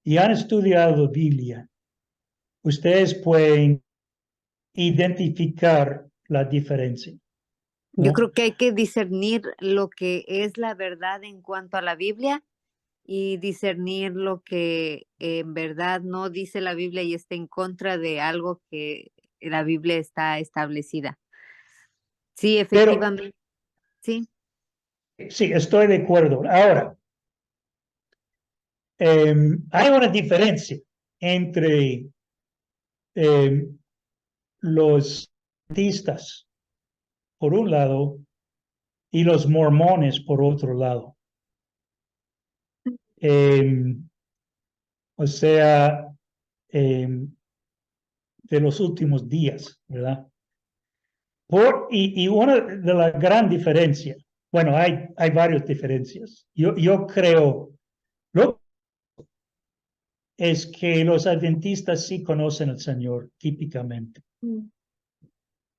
y han estudiado Biblia, ustedes pueden identificar la diferencia. Yo ¿no? creo que hay que discernir lo que es la verdad en cuanto a la Biblia y discernir lo que en verdad no dice la Biblia y está en contra de algo que la Biblia está establecida. Sí, Pero efectivamente, sí. sí, estoy de acuerdo. Ahora, hay una diferencia entre los adventistas, por un lado, y los mormones, por otro lado. O sea, de los últimos días, ¿verdad? Y una de las gran diferencias, bueno, hay varias diferencias. Yo creo, lo es que los adventistas sí conocen al Señor, típicamente. Mm.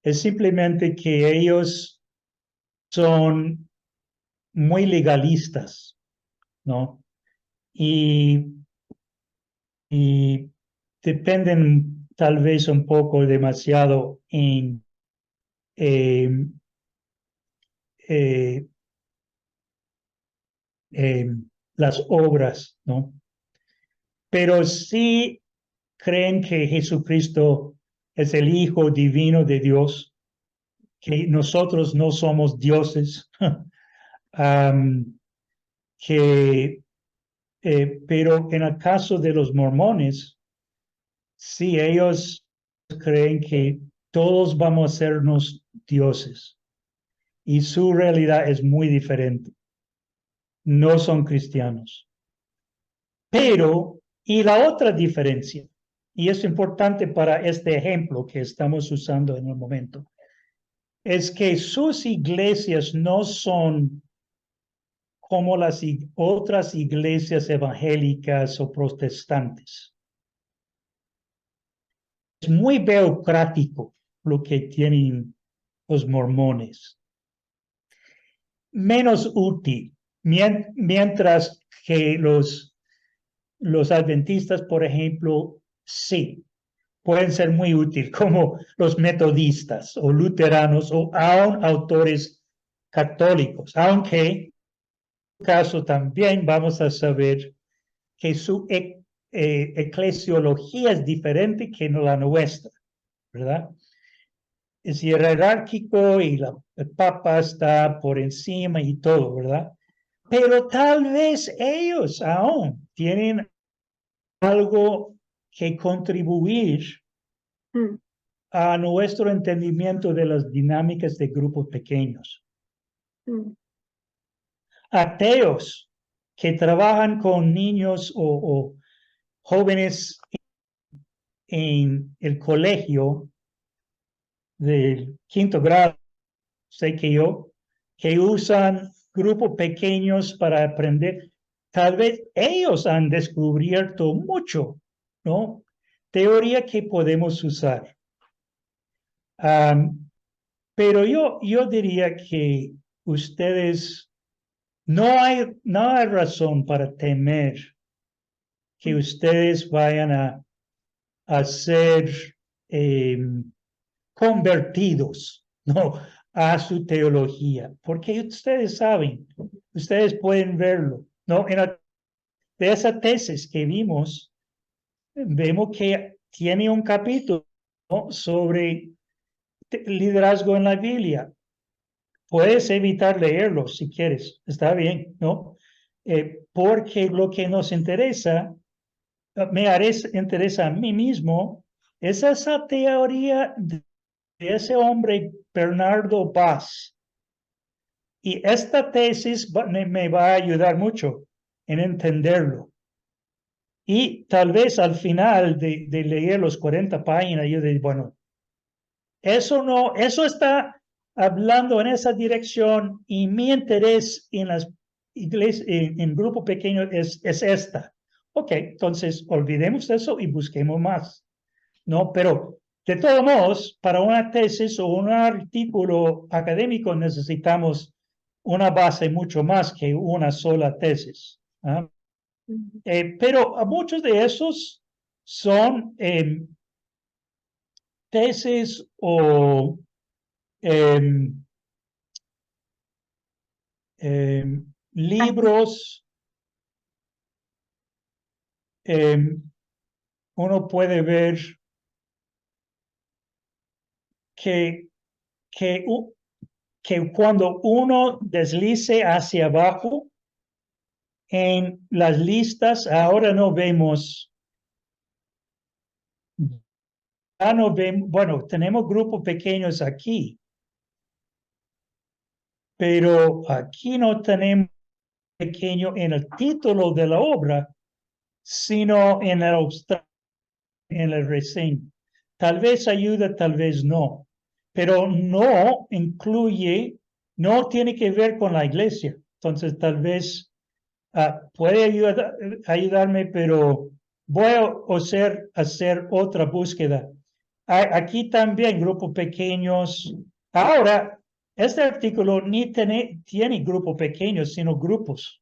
Es simplemente que ellos son muy legalistas, ¿no? Y dependen tal vez un poco demasiado en eh, eh, las obras, ¿no? Pero sí creen que Jesucristo es el Hijo divino de Dios, que nosotros no somos dioses, que, pero en el caso de los mormones, sí, ellos creen que todos vamos a sernos dioses y su realidad es muy diferente. No son cristianos. Pero, y la otra diferencia, y es importante para este ejemplo que estamos usando en el momento, es que sus iglesias no son como las otras iglesias evangélicas o protestantes. Es muy burocrático lo que tienen los mormones. Menos útil, mientras que los adventistas, por ejemplo, sí, pueden ser muy útiles, como los metodistas o luteranos o aún autores católicos, aunque en este caso también vamos a saber que su eclesiología es diferente que la nuestra, ¿verdad? Es jerárquico y el Papa está por encima y todo, ¿verdad? Pero tal vez ellos aún tienen algo que contribuir Mm. a nuestro entendimiento de las dinámicas de grupos pequeños. Mm. Ateos que trabajan con niños o jóvenes en el colegio del 5º grado, sé que usan grupos pequeños para aprender. Tal vez ellos han descubierto mucho, ¿no? Teoría que podemos usar. Pero yo diría que ustedes, no hay razón para temer que ustedes vayan a ser convertidos, ¿no? A su teología, porque ustedes saben, ustedes pueden verlo, ¿no? De esa tesis que vimos que tiene un capítulo, ¿no? sobre liderazgo en la Biblia. Puedes evitar leerlo si quieres, está bien, ¿no? Porque lo que nos interesa, interesa a mí mismo, es esa teoría de ese hombre, Bernardo Bass. Y esta tesis me va a ayudar mucho en entenderlo. Y tal vez al final de leer los 40 páginas, yo digo, bueno, eso está hablando en esa dirección y mi interés en las iglesias, en grupo pequeño es esta. Ok, entonces olvidemos eso y busquemos más, ¿no? Pero de todos modos, para una tesis o un artículo académico necesitamos una base mucho más que una sola tesis. ¿Ah? Pero muchos de esos son tesis o libros, uno puede ver que cuando uno deslice hacia abajo en las listas, ahora no vemos, bueno, tenemos grupos pequeños aquí, pero aquí no tenemos pequeño en el título de la obra, sino en el reseña. Tal vez ayuda, tal vez no, pero no incluye, no tiene que ver con la iglesia. Entonces, tal vez puede ayudarme, pero voy a hacer otra búsqueda. Aquí también grupos pequeños. Ahora, este artículo ni tiene grupos pequeños, sino grupos.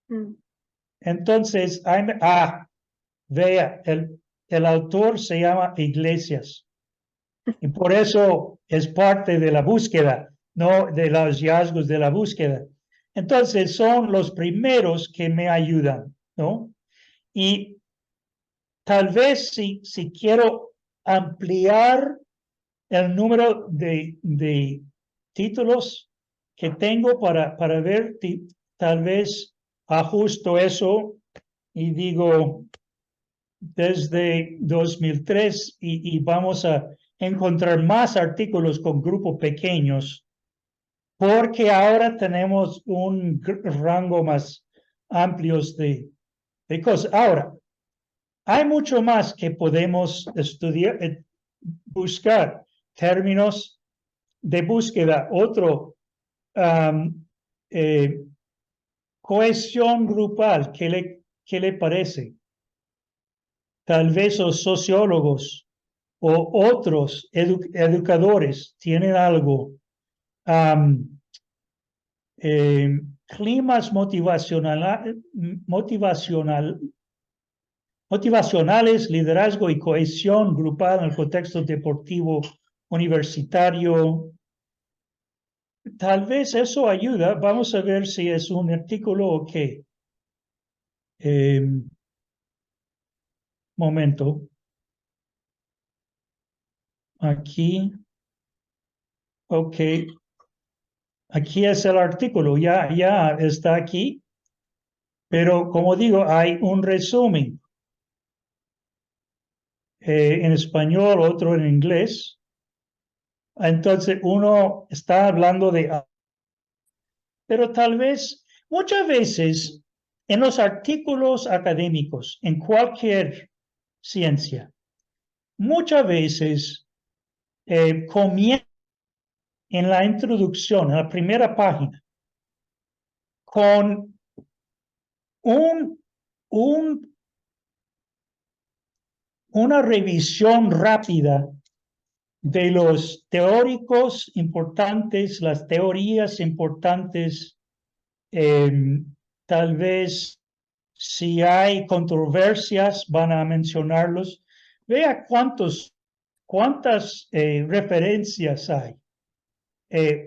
Mm. Entonces, vea, el autor se llama Iglesias. Y por eso es parte de la búsqueda, no de los hallazgos de la búsqueda. Entonces, son los primeros que me ayudan, ¿no? Y tal vez si quiero ampliar el número de títulos que tengo para ver, tal vez ajusto eso y digo desde 2003 y vamos a encontrar más artículos con grupos pequeños porque ahora tenemos un rango más amplio de cosas. Ahora, hay mucho más que podemos estudiar, buscar términos de búsqueda. Otro, cohesión grupal, ¿qué le parece? Tal vez los sociólogos o otros educadores tienen algo. Climas motivacionales, liderazgo y cohesión grupal en el contexto deportivo universitario. Tal vez eso ayuda. Vamos a ver si es un artículo o qué. Momento. Aquí. Ok. Aquí es el artículo. Ya está aquí. Pero como digo, hay un resumen. En español, otro en inglés. Entonces uno está hablando de... Pero tal vez, muchas veces, en los artículos académicos, en cualquier ciencia, muchas veces comienza en la introducción, en la primera página, con una revisión rápida de los teóricos importantes, las teorías importantes, tal vez si hay controversias van a mencionarlos. Vea cuántas referencias hay.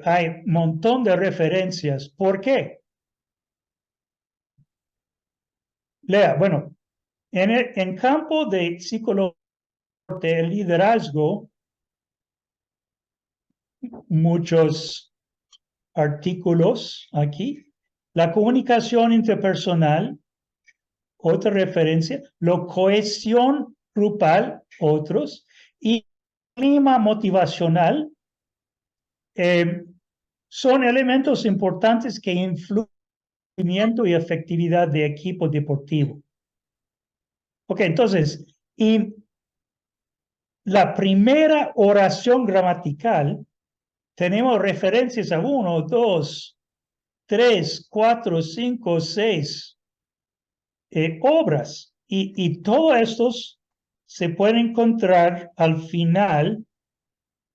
Hay un montón de referencias. ¿Por qué? Lea, bueno, en campo de psicología, de liderazgo, muchos artículos aquí. La comunicación interpersonal, otra referencia. La cohesión grupal, otros. Y clima motivacional son elementos importantes que influyen en el rendimiento y efectividad de equipo deportivo. Ok, entonces, y la primera oración gramatical, tenemos referencias a 1, 2, 3, 4, 5, 6 obras. Y todos estos se pueden encontrar al final,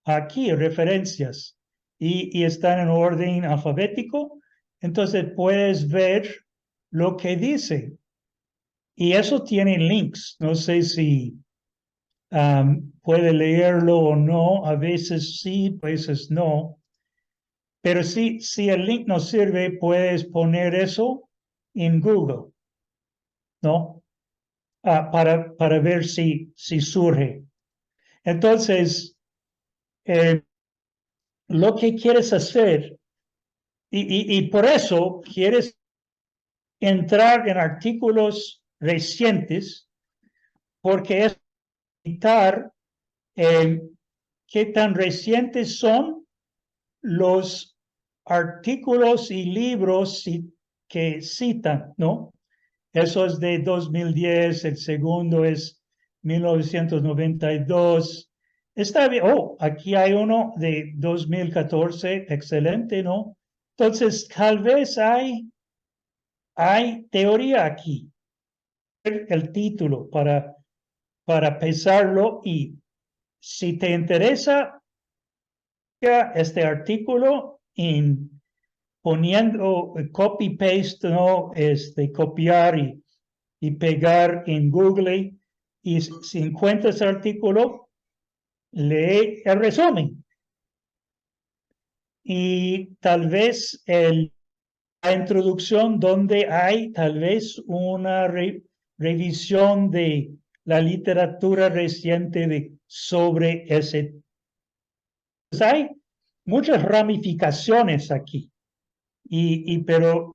aquí, referencias. Y están en orden alfabético. Entonces puedes ver lo que dice. Y eso tiene links. No sé si puede leerlo o no, a veces sí, a veces no. Pero si el link no sirve, puedes poner eso en Google, ¿no? Para ver si surge. Entonces, lo que quieres hacer, y por eso quieres entrar en artículos recientes, porque es evitar qué tan recientes son los artículos y libros que citan, ¿no? Eso es de 2010, el segundo es 1992. Está bien. Oh, aquí hay uno de 2014, excelente, ¿no? Entonces, tal vez hay teoría aquí. El título para pesarlo y si te interesa este artículo en poniendo copy-paste, ¿no? Copiar y pegar en Google y si encuentras el artículo, lee el resumen. Y tal vez la introducción donde hay tal vez una revisión de la literatura reciente sobre ese. Pues hay muchas ramificaciones aquí, pero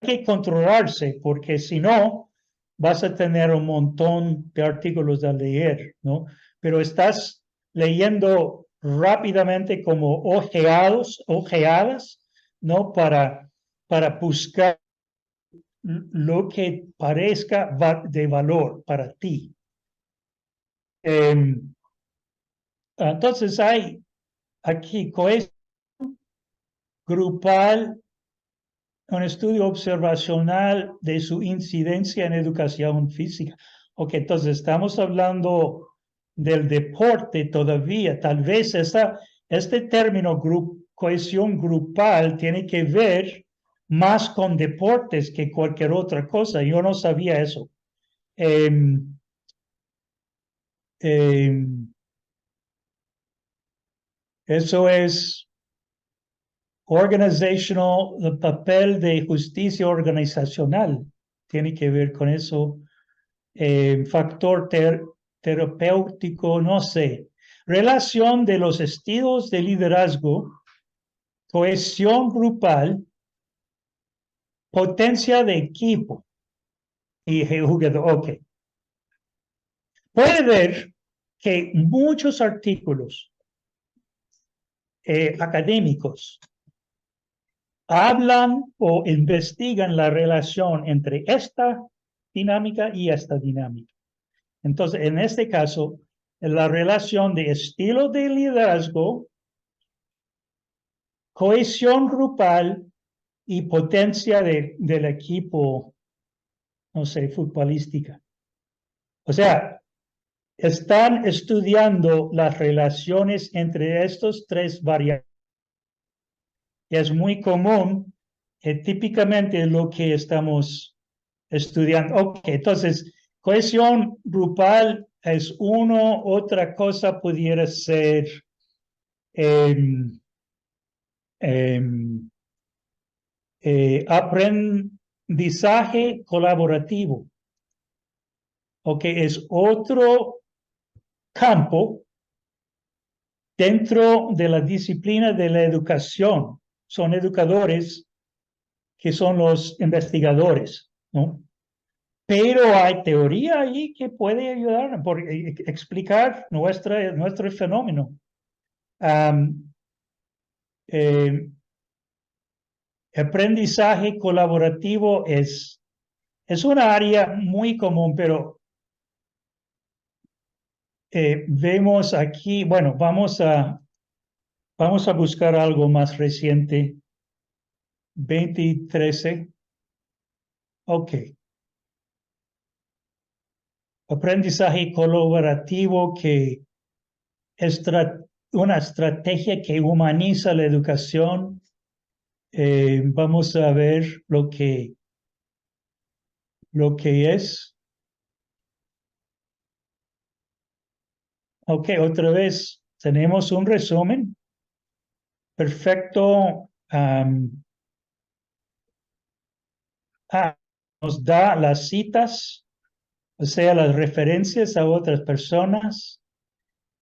hay que controlarse porque si no, vas a tener un montón de artículos a leer, ¿no? Pero estás leyendo rápidamente como ojeadas, ¿no? Para buscar lo que parezca de valor para ti. Entonces hay aquí cohesión grupal, un estudio observacional de su incidencia en educación física. Ok, entonces estamos hablando del deporte todavía. Tal vez este término cohesión grupal tiene que ver más con deportes que cualquier otra cosa. Yo no sabía eso. Eso es organizational, el papel de justicia organizacional tiene que ver con eso. Factor terapéutico, no sé. Relación de los estilos de liderazgo, cohesión grupal, potencia de equipo y jugador. Ok. Puede ver que muchos artículos académicos hablan o investigan la relación entre esta dinámica y esta dinámica. Entonces, en este caso, la relación de estilo de liderazgo, cohesión grupal y potencia del equipo, no sé, futbolística. O sea, están estudiando las relaciones entre estos tres variables. Es muy común, típicamente lo que estamos estudiando. Ok, entonces, cohesión grupal es uno, otra cosa pudiera ser aprendizaje colaborativo. Ok, es otro campo dentro de la disciplina de la educación. Son educadores que son los investigadores, ¿no? Pero hay teoría ahí que puede ayudar por explicar nuestro fenómeno. Aprendizaje colaborativo es una área muy común, pero vemos aquí, bueno, vamos a buscar algo más reciente, 2013. Ok. Aprendizaje colaborativo que es una estrategia que humaniza la educación. Vamos a ver lo que es. Ok, otra vez tenemos un resumen perfecto. Nos da las citas, o sea, las referencias a otras personas,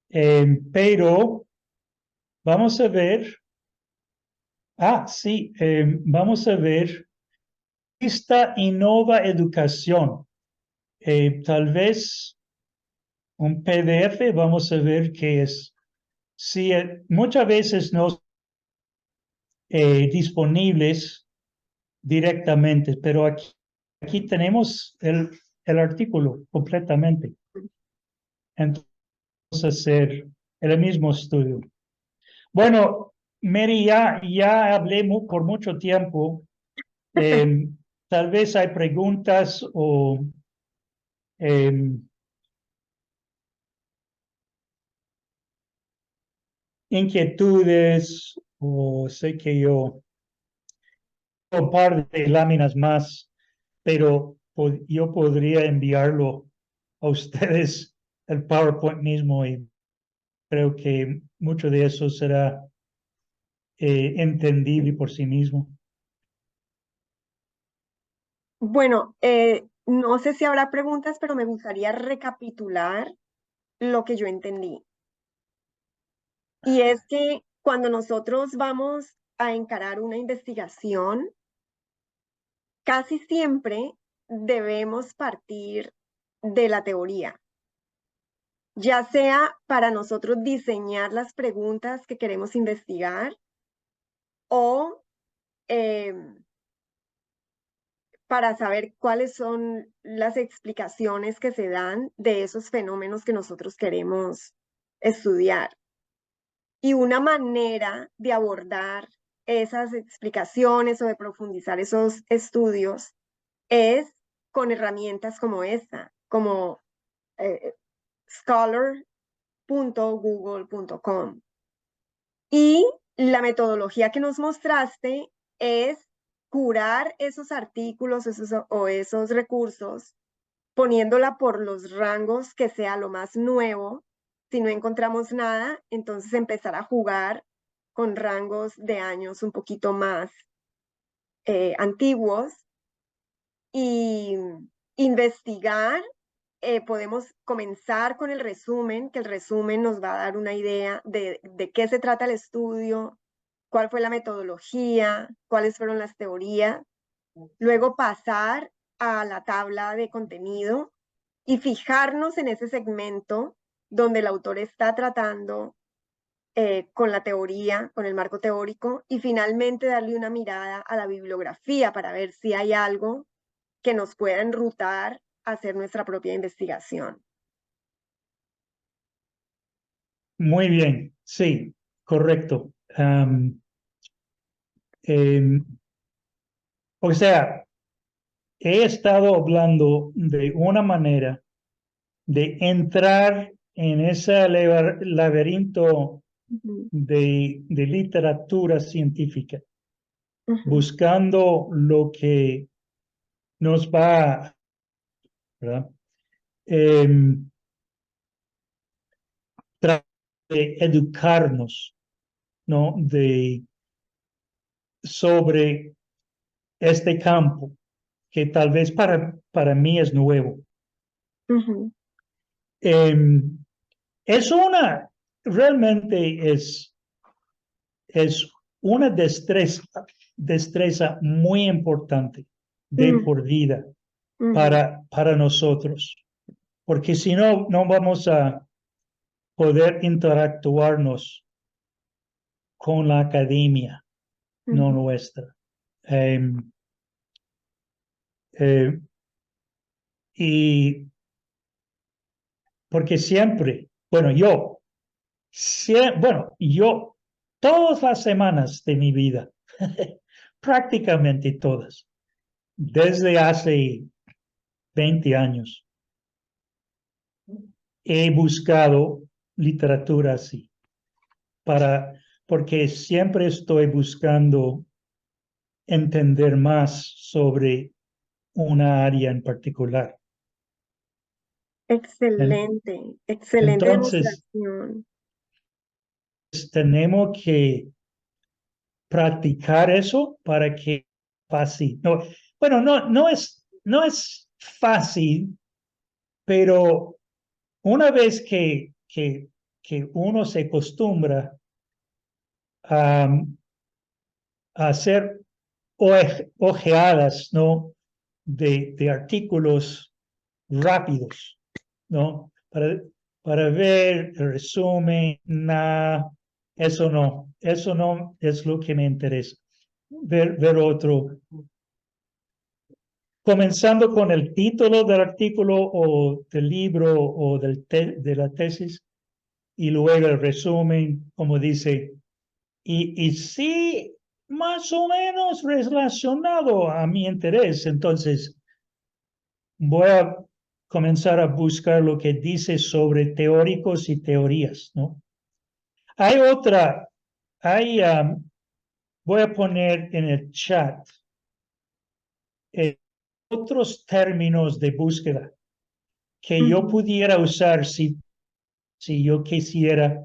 pero vamos a ver, sí, vamos a ver esta Innova Educación. Tal vez un PDF, vamos a ver qué es. Sí, muchas veces no disponibles directamente, pero aquí tenemos el artículo completamente. Entonces, hacer el mismo estudio. Bueno, Mary, ya hablé por mucho tiempo. Tal vez hay preguntas o inquietudes, o sé que yo un par de láminas más, pero yo podría enviarlo a ustedes el PowerPoint mismo y creo que mucho de eso será entendible por sí mismo. Bueno, no sé si habrá preguntas, pero me gustaría recapitular lo que yo entendí. Y es que cuando nosotros vamos a encarar una investigación, casi siempre debemos partir de la teoría, ya sea para nosotros diseñar las preguntas que queremos investigar o para saber cuáles son las explicaciones que se dan de esos fenómenos que nosotros queremos estudiar. Y una manera de abordar esas explicaciones o de profundizar esos estudios es con herramientas como esta, como scholar.google.com. Y la metodología que nos mostraste es curar esos artículos o esos recursos, poniéndola por los rangos que sea lo más nuevo. Si no encontramos nada, entonces empezar a jugar con rangos de años un poquito más antiguos y investigar. Podemos comenzar con el resumen, que el resumen nos va a dar una idea de qué se trata el estudio, cuál fue la metodología, cuáles fueron las teorías. Luego pasar a la tabla de contenido y fijarnos en ese segmento donde el autor está tratando con la teoría, con el marco teórico, y finalmente darle una mirada a la bibliografía para ver si hay algo que nos pueda enrutar a hacer nuestra propia investigación. Muy bien, sí, correcto. O sea, he estado hablando de una manera de entrar en ese laberinto de literatura científica, buscando lo que nos va, ¿verdad? De educarnos, ¿no? Sobre este campo que tal vez para mí es nuevo. Realmente es una destreza muy importante de por vida para nosotros, porque si no, no vamos a poder interactuarnos con la academia, no nuestra. Y porque siempre, yo, todas las semanas de mi vida, prácticamente todas, desde hace 20 años, he buscado literatura así, porque siempre estoy buscando entender más sobre una área en particular. Excelente, excelente Entonces, demostración. tenemos que practicar eso para que fácil. No, bueno, no es fácil, pero una vez que uno se acostumbra a hacer ojeadas, ¿no? de artículos rápidos, ¿no? Para ver el resumen, eso no es lo que me interesa. Ver otro. Comenzando con el título del artículo o del libro o de la tesis y luego el resumen, como dice, y sí, más o menos relacionado a mi interés. Entonces, voy a comenzar a buscar lo que dice sobre teóricos y teorías, ¿no? Hay otra, voy a poner en el chat otros términos de búsqueda que yo pudiera usar si yo quisiera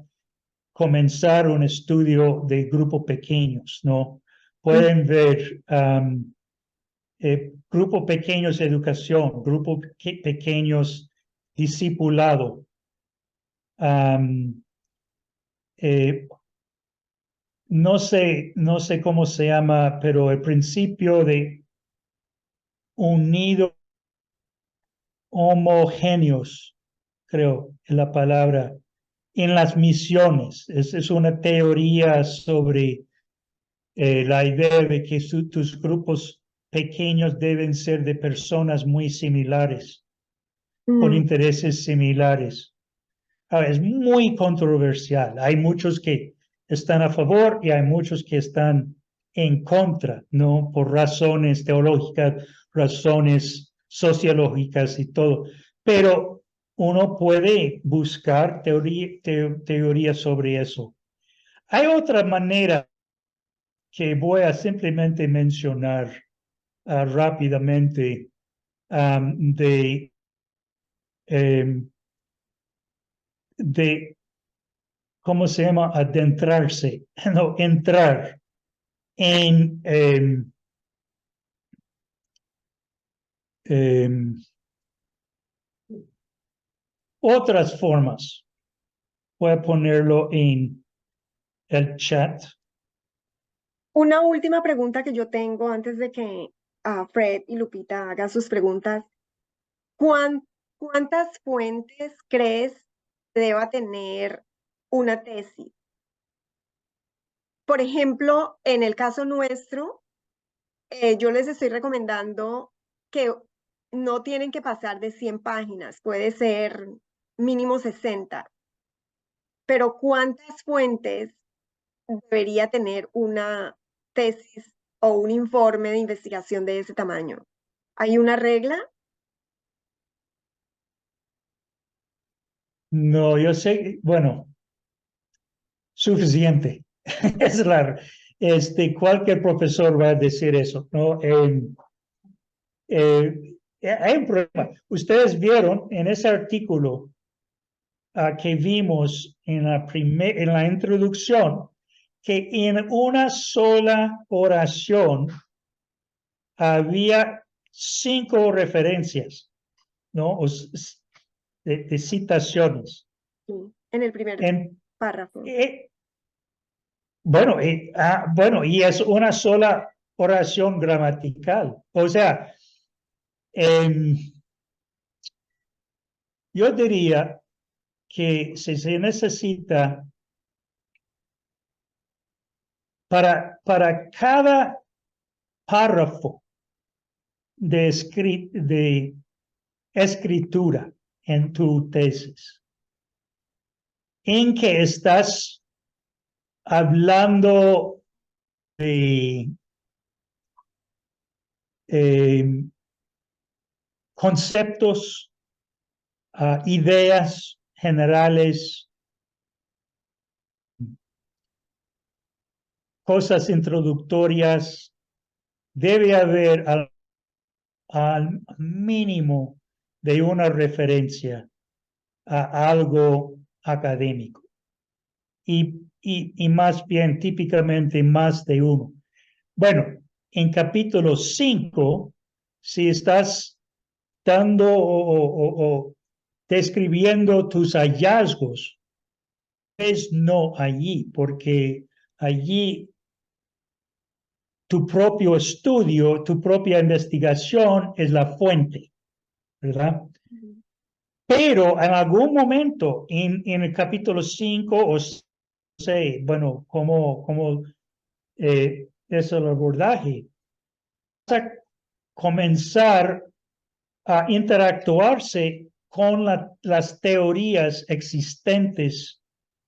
comenzar un estudio de grupos pequeños, ¿no? Pueden ver grupos pequeños de educación, grupos pequeños discipulado. No sé cómo se llama, pero el principio de unido homogéneos, creo, es la palabra, en las misiones. Es una teoría sobre la idea de que tus grupos pequeños deben ser de personas muy similares, con intereses similares. Es muy controversial. Hay muchos que están a favor y hay muchos que están en contra, ¿no? Por razones teológicas, razones sociológicas y todo. Pero uno puede buscar teoría sobre eso. Hay otra manera que voy a simplemente mencionar rápidamente de ¿cómo se llama? Adentrarse, no, entrar en otras formas. Voy a ponerlo en el chat. Una última pregunta que yo tengo antes de que Fred y Lupita hagan sus preguntas. ¿Cuántas fuentes crees que deba tener una tesis? Por ejemplo, en el caso nuestro, yo les estoy recomendando que no tienen que pasar de 100 páginas, puede ser mínimo 60. Pero ¿cuántas fuentes debería tener una tesis o un informe de investigación de ese tamaño? ¿Hay una regla? No, yo sé, bueno, suficiente. Es claro. Cualquier profesor va a decir eso, ¿no? Hay un problema. Ustedes vieron en ese artículo que vimos en la introducción que en una sola oración había 5 referencias, ¿no? De citaciones. Sí, en el primer párrafo. Bueno, y es una sola oración gramatical. O sea, yo diría que si se necesita para cada párrafo de escritura en tu tesis, en que estás hablando de conceptos, ideas generales, cosas introductorias, debe haber al mínimo de una referencia a algo académico. Y más bien, típicamente, más de uno. Bueno, en capítulo 5, si estás dando o describiendo tus hallazgos, es no allí, porque allí tu propio estudio, tu propia investigación es la fuente, ¿verdad? Pero en algún momento en el capítulo 5 o 6, bueno, como es el abordaje, vas a comenzar a interactuarse con las teorías existentes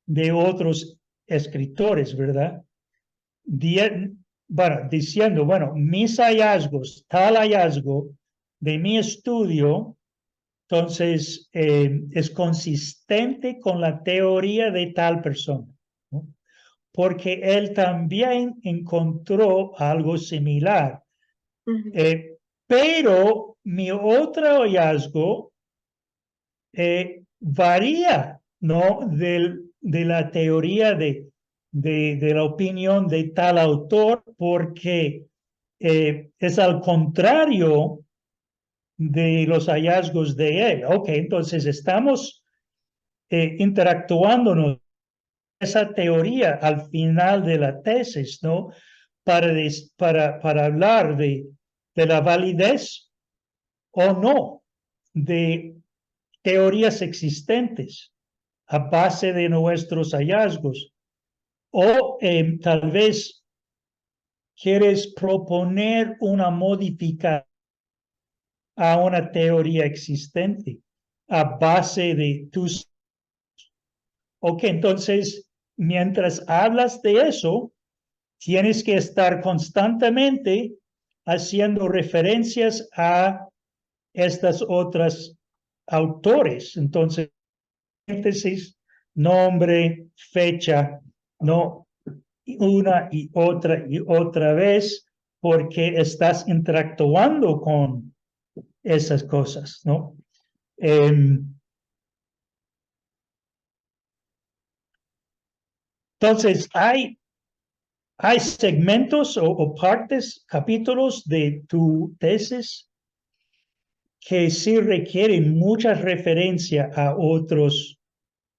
de otros escritores, ¿verdad? Bueno, diciendo, bueno, mis hallazgos, tal hallazgo de mi estudio, entonces es consistente con la teoría de tal persona, ¿no? Porque él también encontró algo similar. Pero mi otro hallazgo varía, ¿no? De la teoría de la opinión de tal autor, porque es al contrario de los hallazgos de él. Ok, entonces estamos interactuándonos esa teoría al final de la tesis, ¿no? Para hablar de la validez o no de teorías existentes a base de nuestros hallazgos. O tal vez quieres proponer una modificación a una teoría existente a base de tus... Ok, entonces, mientras hablas de eso, tienes que estar constantemente haciendo referencias a estas otras autores. Entonces, paréntesis, nombre, fecha, no una y otra vez, porque estás interactuando con esas cosas, ¿no? Entonces, hay segmentos o partes, capítulos de tu tesis que sí requieren mucha referencia a otras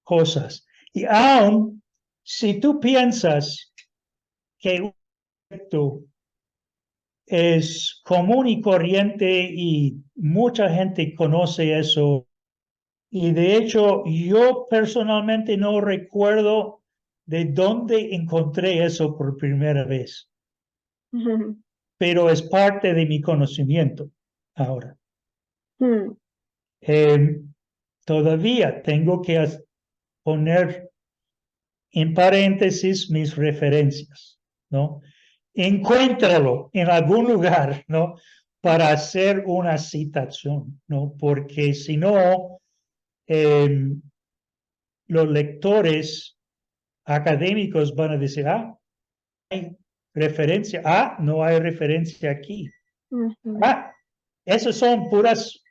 cosas. Y aún si tú piensas que un proyecto es común y corriente y mucha gente conoce eso, y de hecho yo personalmente no recuerdo de dónde encontré eso por primera vez, pero es parte de mi conocimiento ahora. Todavía tengo que poner en paréntesis mis referencias, ¿no? Encuéntralo en algún lugar, ¿no? Para hacer una citación, ¿no? Porque si no, los lectores académicos van a decir, hay referencia, no hay referencia aquí. Esas son puras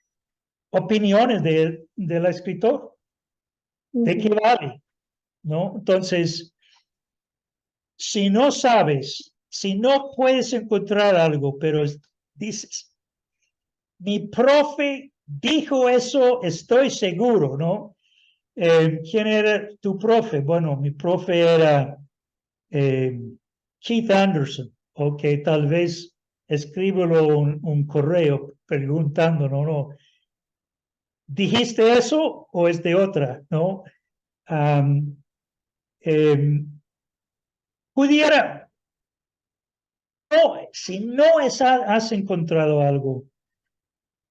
opiniones del escritor. ¿De qué vale? ¿No? Entonces, si no sabes, si no puedes encontrar algo, pero dices, mi profe dijo eso, estoy seguro, ¿no? ¿Quién era tu profe? Bueno, mi profe era Keith Anderson, ok, tal vez escríbelo un correo preguntando, no, ¿dijiste eso o es de otra, no? Pudiera, no, si no has encontrado algo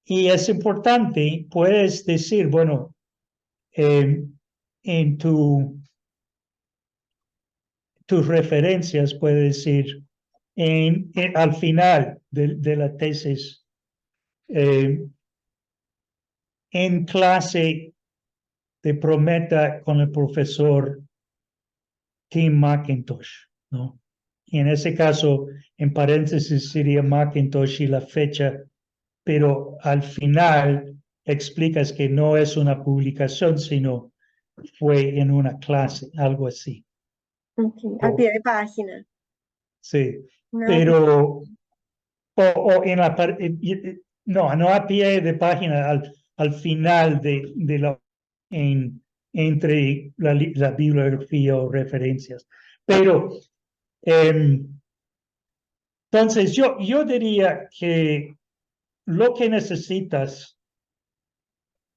y es importante, puedes decir, bueno, en tus referencias, puedes decir, al final de la tesis, en clase de Prometa con el profesor Tim McIntosh, ¿no? Y en ese caso, en paréntesis sería McIntosh y la fecha, pero al final explicas que no es una publicación, sino fue en una clase, algo así. Ok, al pie de página. Sí, Una pero o en la parte, no a pie de página, al final de la, entre la bibliografía o referencias. Pero entonces yo diría que lo que necesitas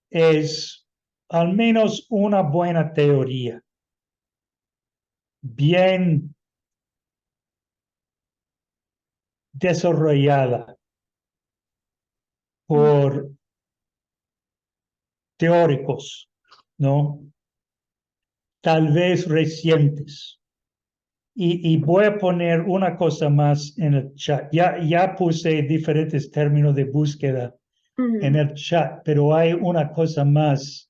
es al menos una buena teoría, bien desarrollada por teóricos, ¿no? Tal vez recientes. Y voy a poner una cosa más en el chat. Ya puse diferentes términos de búsqueda en el chat, pero hay una cosa más.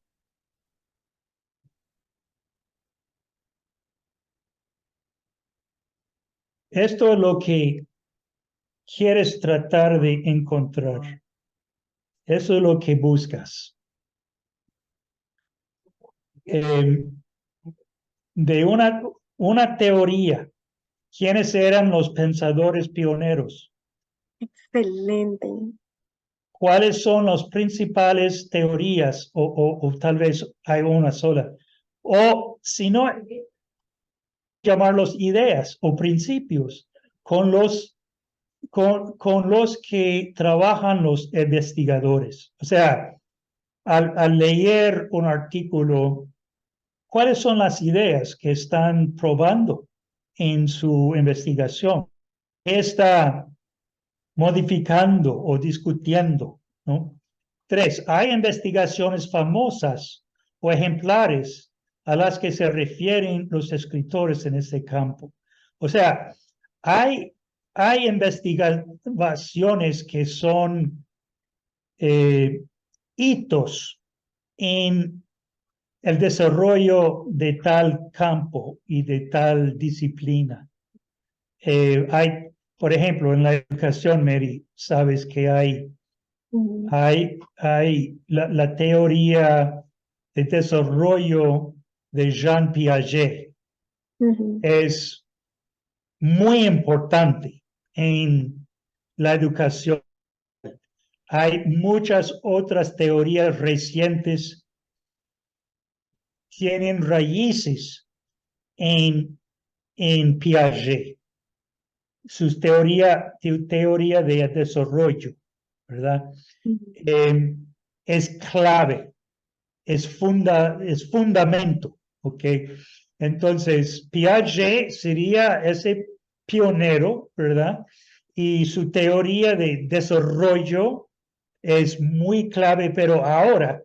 Esto es lo que quieres tratar de encontrar. Eso es lo que buscas. De una teoría. ¿Quiénes eran los pensadores pioneros? excelente. ¿Cuáles son las principales teorías? O tal vez hay una sola. O si no, llamarlos ideas o principios con los que trabajan los investigadores. O sea, al leer un artículo, ¿cuáles son las ideas que están probando en su investigación? ¿Qué está modificando o discutiendo? ¿No? 3. Hay investigaciones famosas o ejemplares a las que se refieren los escritores en este campo. O sea, hay investigaciones que son hitos en el desarrollo de tal campo y de tal disciplina. Hay, por ejemplo, en la educación, Mary, sabes que hay la teoría de desarrollo de Jean Piaget. Es muy importante en la educación. Hay muchas otras teorías recientes que tienen raíces en Piaget. Su teoría de desarrollo, ¿verdad? Es clave, es fundamento, ¿ok? Entonces, Piaget sería ese pionero, ¿verdad? Y su teoría de desarrollo es muy clave, pero ahora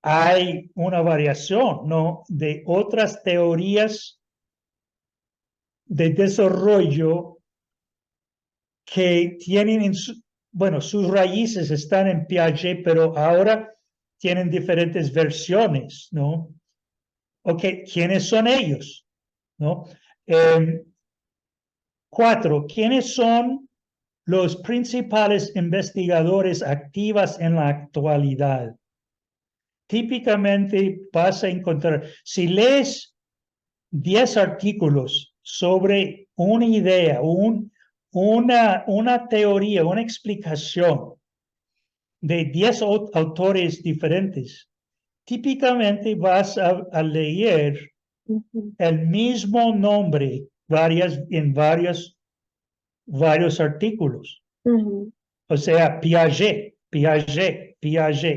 hay una variación, ¿no? De otras teorías de desarrollo que tienen sus raíces están en Piaget, pero ahora tienen diferentes versiones, ¿no? Ok, ¿quiénes son ellos? ¿No? 4, ¿quiénes son los principales investigadores activos en la actualidad? Típicamente vas a encontrar, si lees 10 artículos sobre una idea, una teoría, una explicación de 10 autores diferentes, típicamente vas a leer el mismo nombre en varios artículos. O sea, Piaget,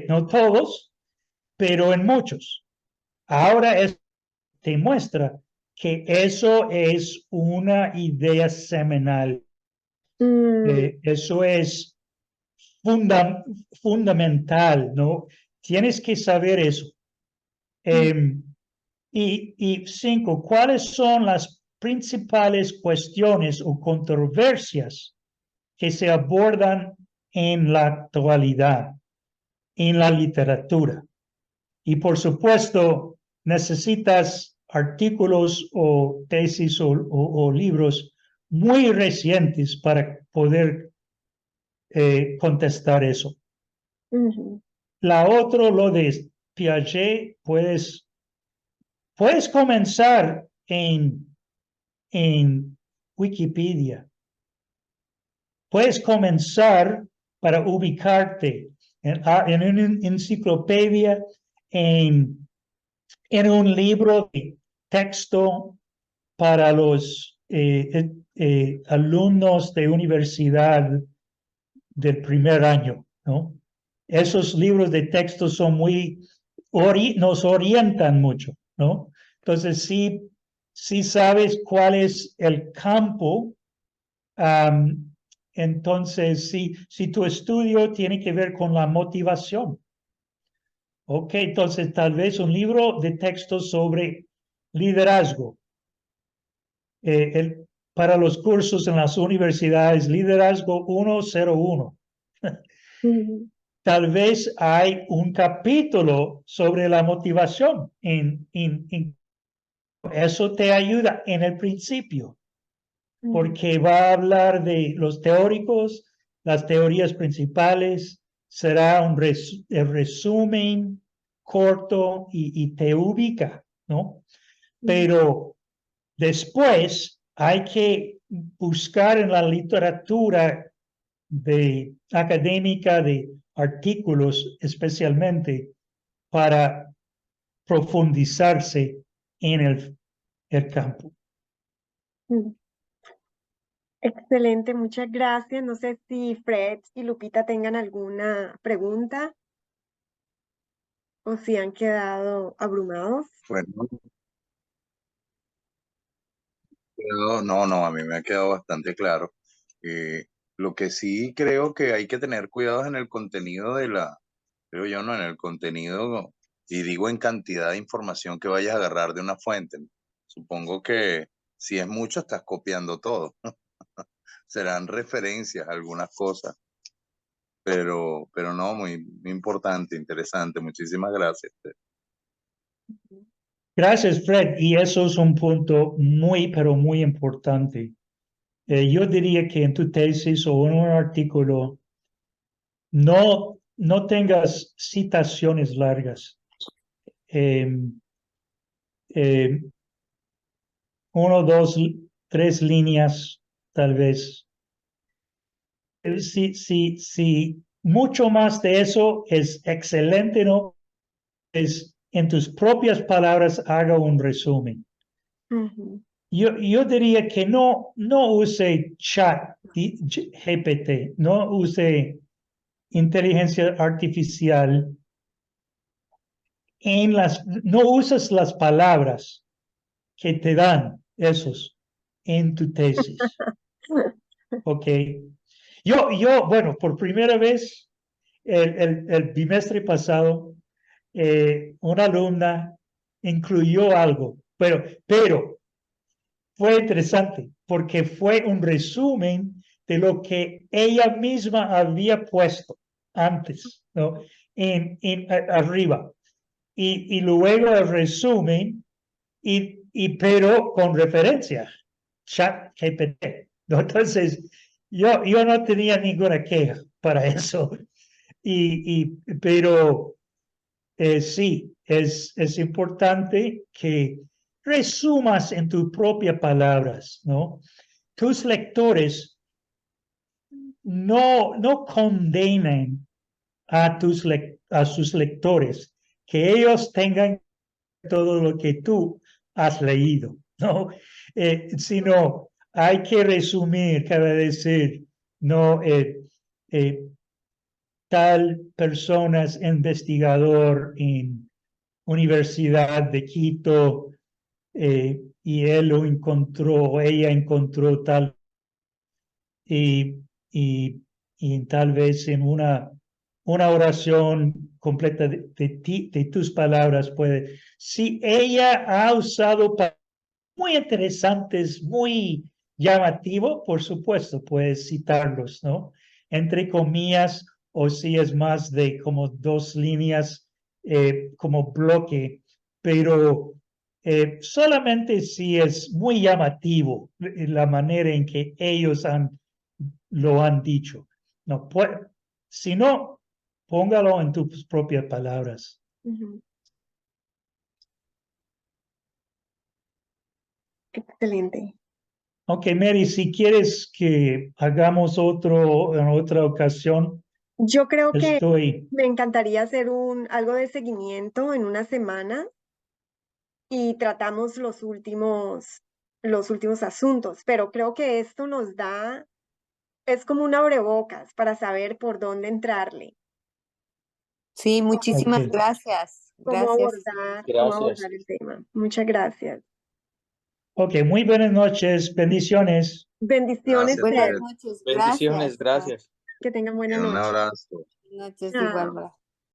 no todos, pero en muchos. Ahora te muestra que eso es una idea seminal. Eso es fundamental, ¿no? Tienes que saber eso. Y 5, ¿cuáles son las principales cuestiones o controversias que se abordan en la actualidad, en la literatura? Y por supuesto, necesitas artículos o tesis o libros muy recientes para poder contestar eso. la otra, lo de Piaget, puedes comenzar en Wikipedia. Puedes comenzar para ubicarte en una enciclopedia, en un libro de texto para los alumnos de universidad del primer año, ¿no? Esos libros de texto son nos orientan mucho, ¿no? Entonces, sí sabes cuál es el campo, entonces, si tu estudio tiene que ver con la motivación, ok, entonces tal vez un libro de texto sobre liderazgo. Para los cursos en las universidades, liderazgo 101. Ujú. Tal vez hay un capítulo sobre la motivación. Eso te ayuda en el principio, porque va a hablar de los teóricos, las teorías principales, será el resumen corto y te ubica, ¿no? Pero después hay que buscar en la literatura académica de artículos especialmente para profundizarse en el campo. Mm. Excelente, muchas gracias. No sé si Fred y Lupita tengan alguna pregunta o si han quedado abrumados. Bueno, no, a mí me ha quedado bastante claro. Lo que sí creo que hay que tener cuidado en el contenido creo yo, ¿no? En el contenido, y digo en cantidad de información que vayas a agarrar de una fuente. Supongo que si es mucho, estás copiando todo. Serán referencias a algunas cosas, pero no, muy importante, interesante. Muchísimas gracias. Gracias, Fred. Y eso es un punto muy, pero muy importante. Yo diría que en tu tesis o en un artículo no tengas citaciones largas. Uno, dos, tres líneas, tal vez. Si mucho más de eso es excelente, ¿no? Es en tus propias palabras, haga un resumen. Ujú. Yo diría que no use chat GPT, no use inteligencia artificial no usas las palabras que te dan esos en tu tesis, ¿ok? Bueno, por primera vez, el bimestre pasado, una alumna incluyó algo, pero fue interesante porque fue un resumen de lo que ella misma había puesto antes, ¿no? Arriba. Y luego el resumen, pero con referencia, chat GPT, ¿no? Entonces, yo no tenía ninguna queja para eso. Pero sí, es importante que resumas en tus propias palabras, ¿no? Tus lectores no condenen a sus lectores que ellos tengan todo lo que tú has leído, ¿no? Sino hay que resumir, cabe decir, no, tal persona es investigador en Universidad de Quito, y él lo encontró, o ella encontró tal, y, y tal vez en una oración completa de tus palabras puede. Si ella ha usado muy interesantes, muy llamativo, por supuesto, puedes citarlos, ¿no? Entre comillas, o si es más de como dos líneas, como bloque, pero solamente si es muy llamativo la manera en que ellos lo han dicho. No, si no, póngalo en tus propias palabras. Ujú. Excelente. Ok, Mary, si quieres que hagamos otro en otra ocasión, Yo creo que estoy. me encantaría hacer algo de seguimiento en una semana y tratamos los últimos asuntos, pero creo que esto nos da, es como un abrebocas para saber por dónde entrarle, Sí, muchísimas Ok. gracias. cómo Gracias. abordar el tema. Muchas gracias. Ok, muy buenas noches, bendiciones. Bendiciones, Gracias, Buenas Ted. Ted. noches. Bendiciones, Gracias. gracias. Que tengan buena Un noche. abrazo. Buenas noches Chao. igual. Bye.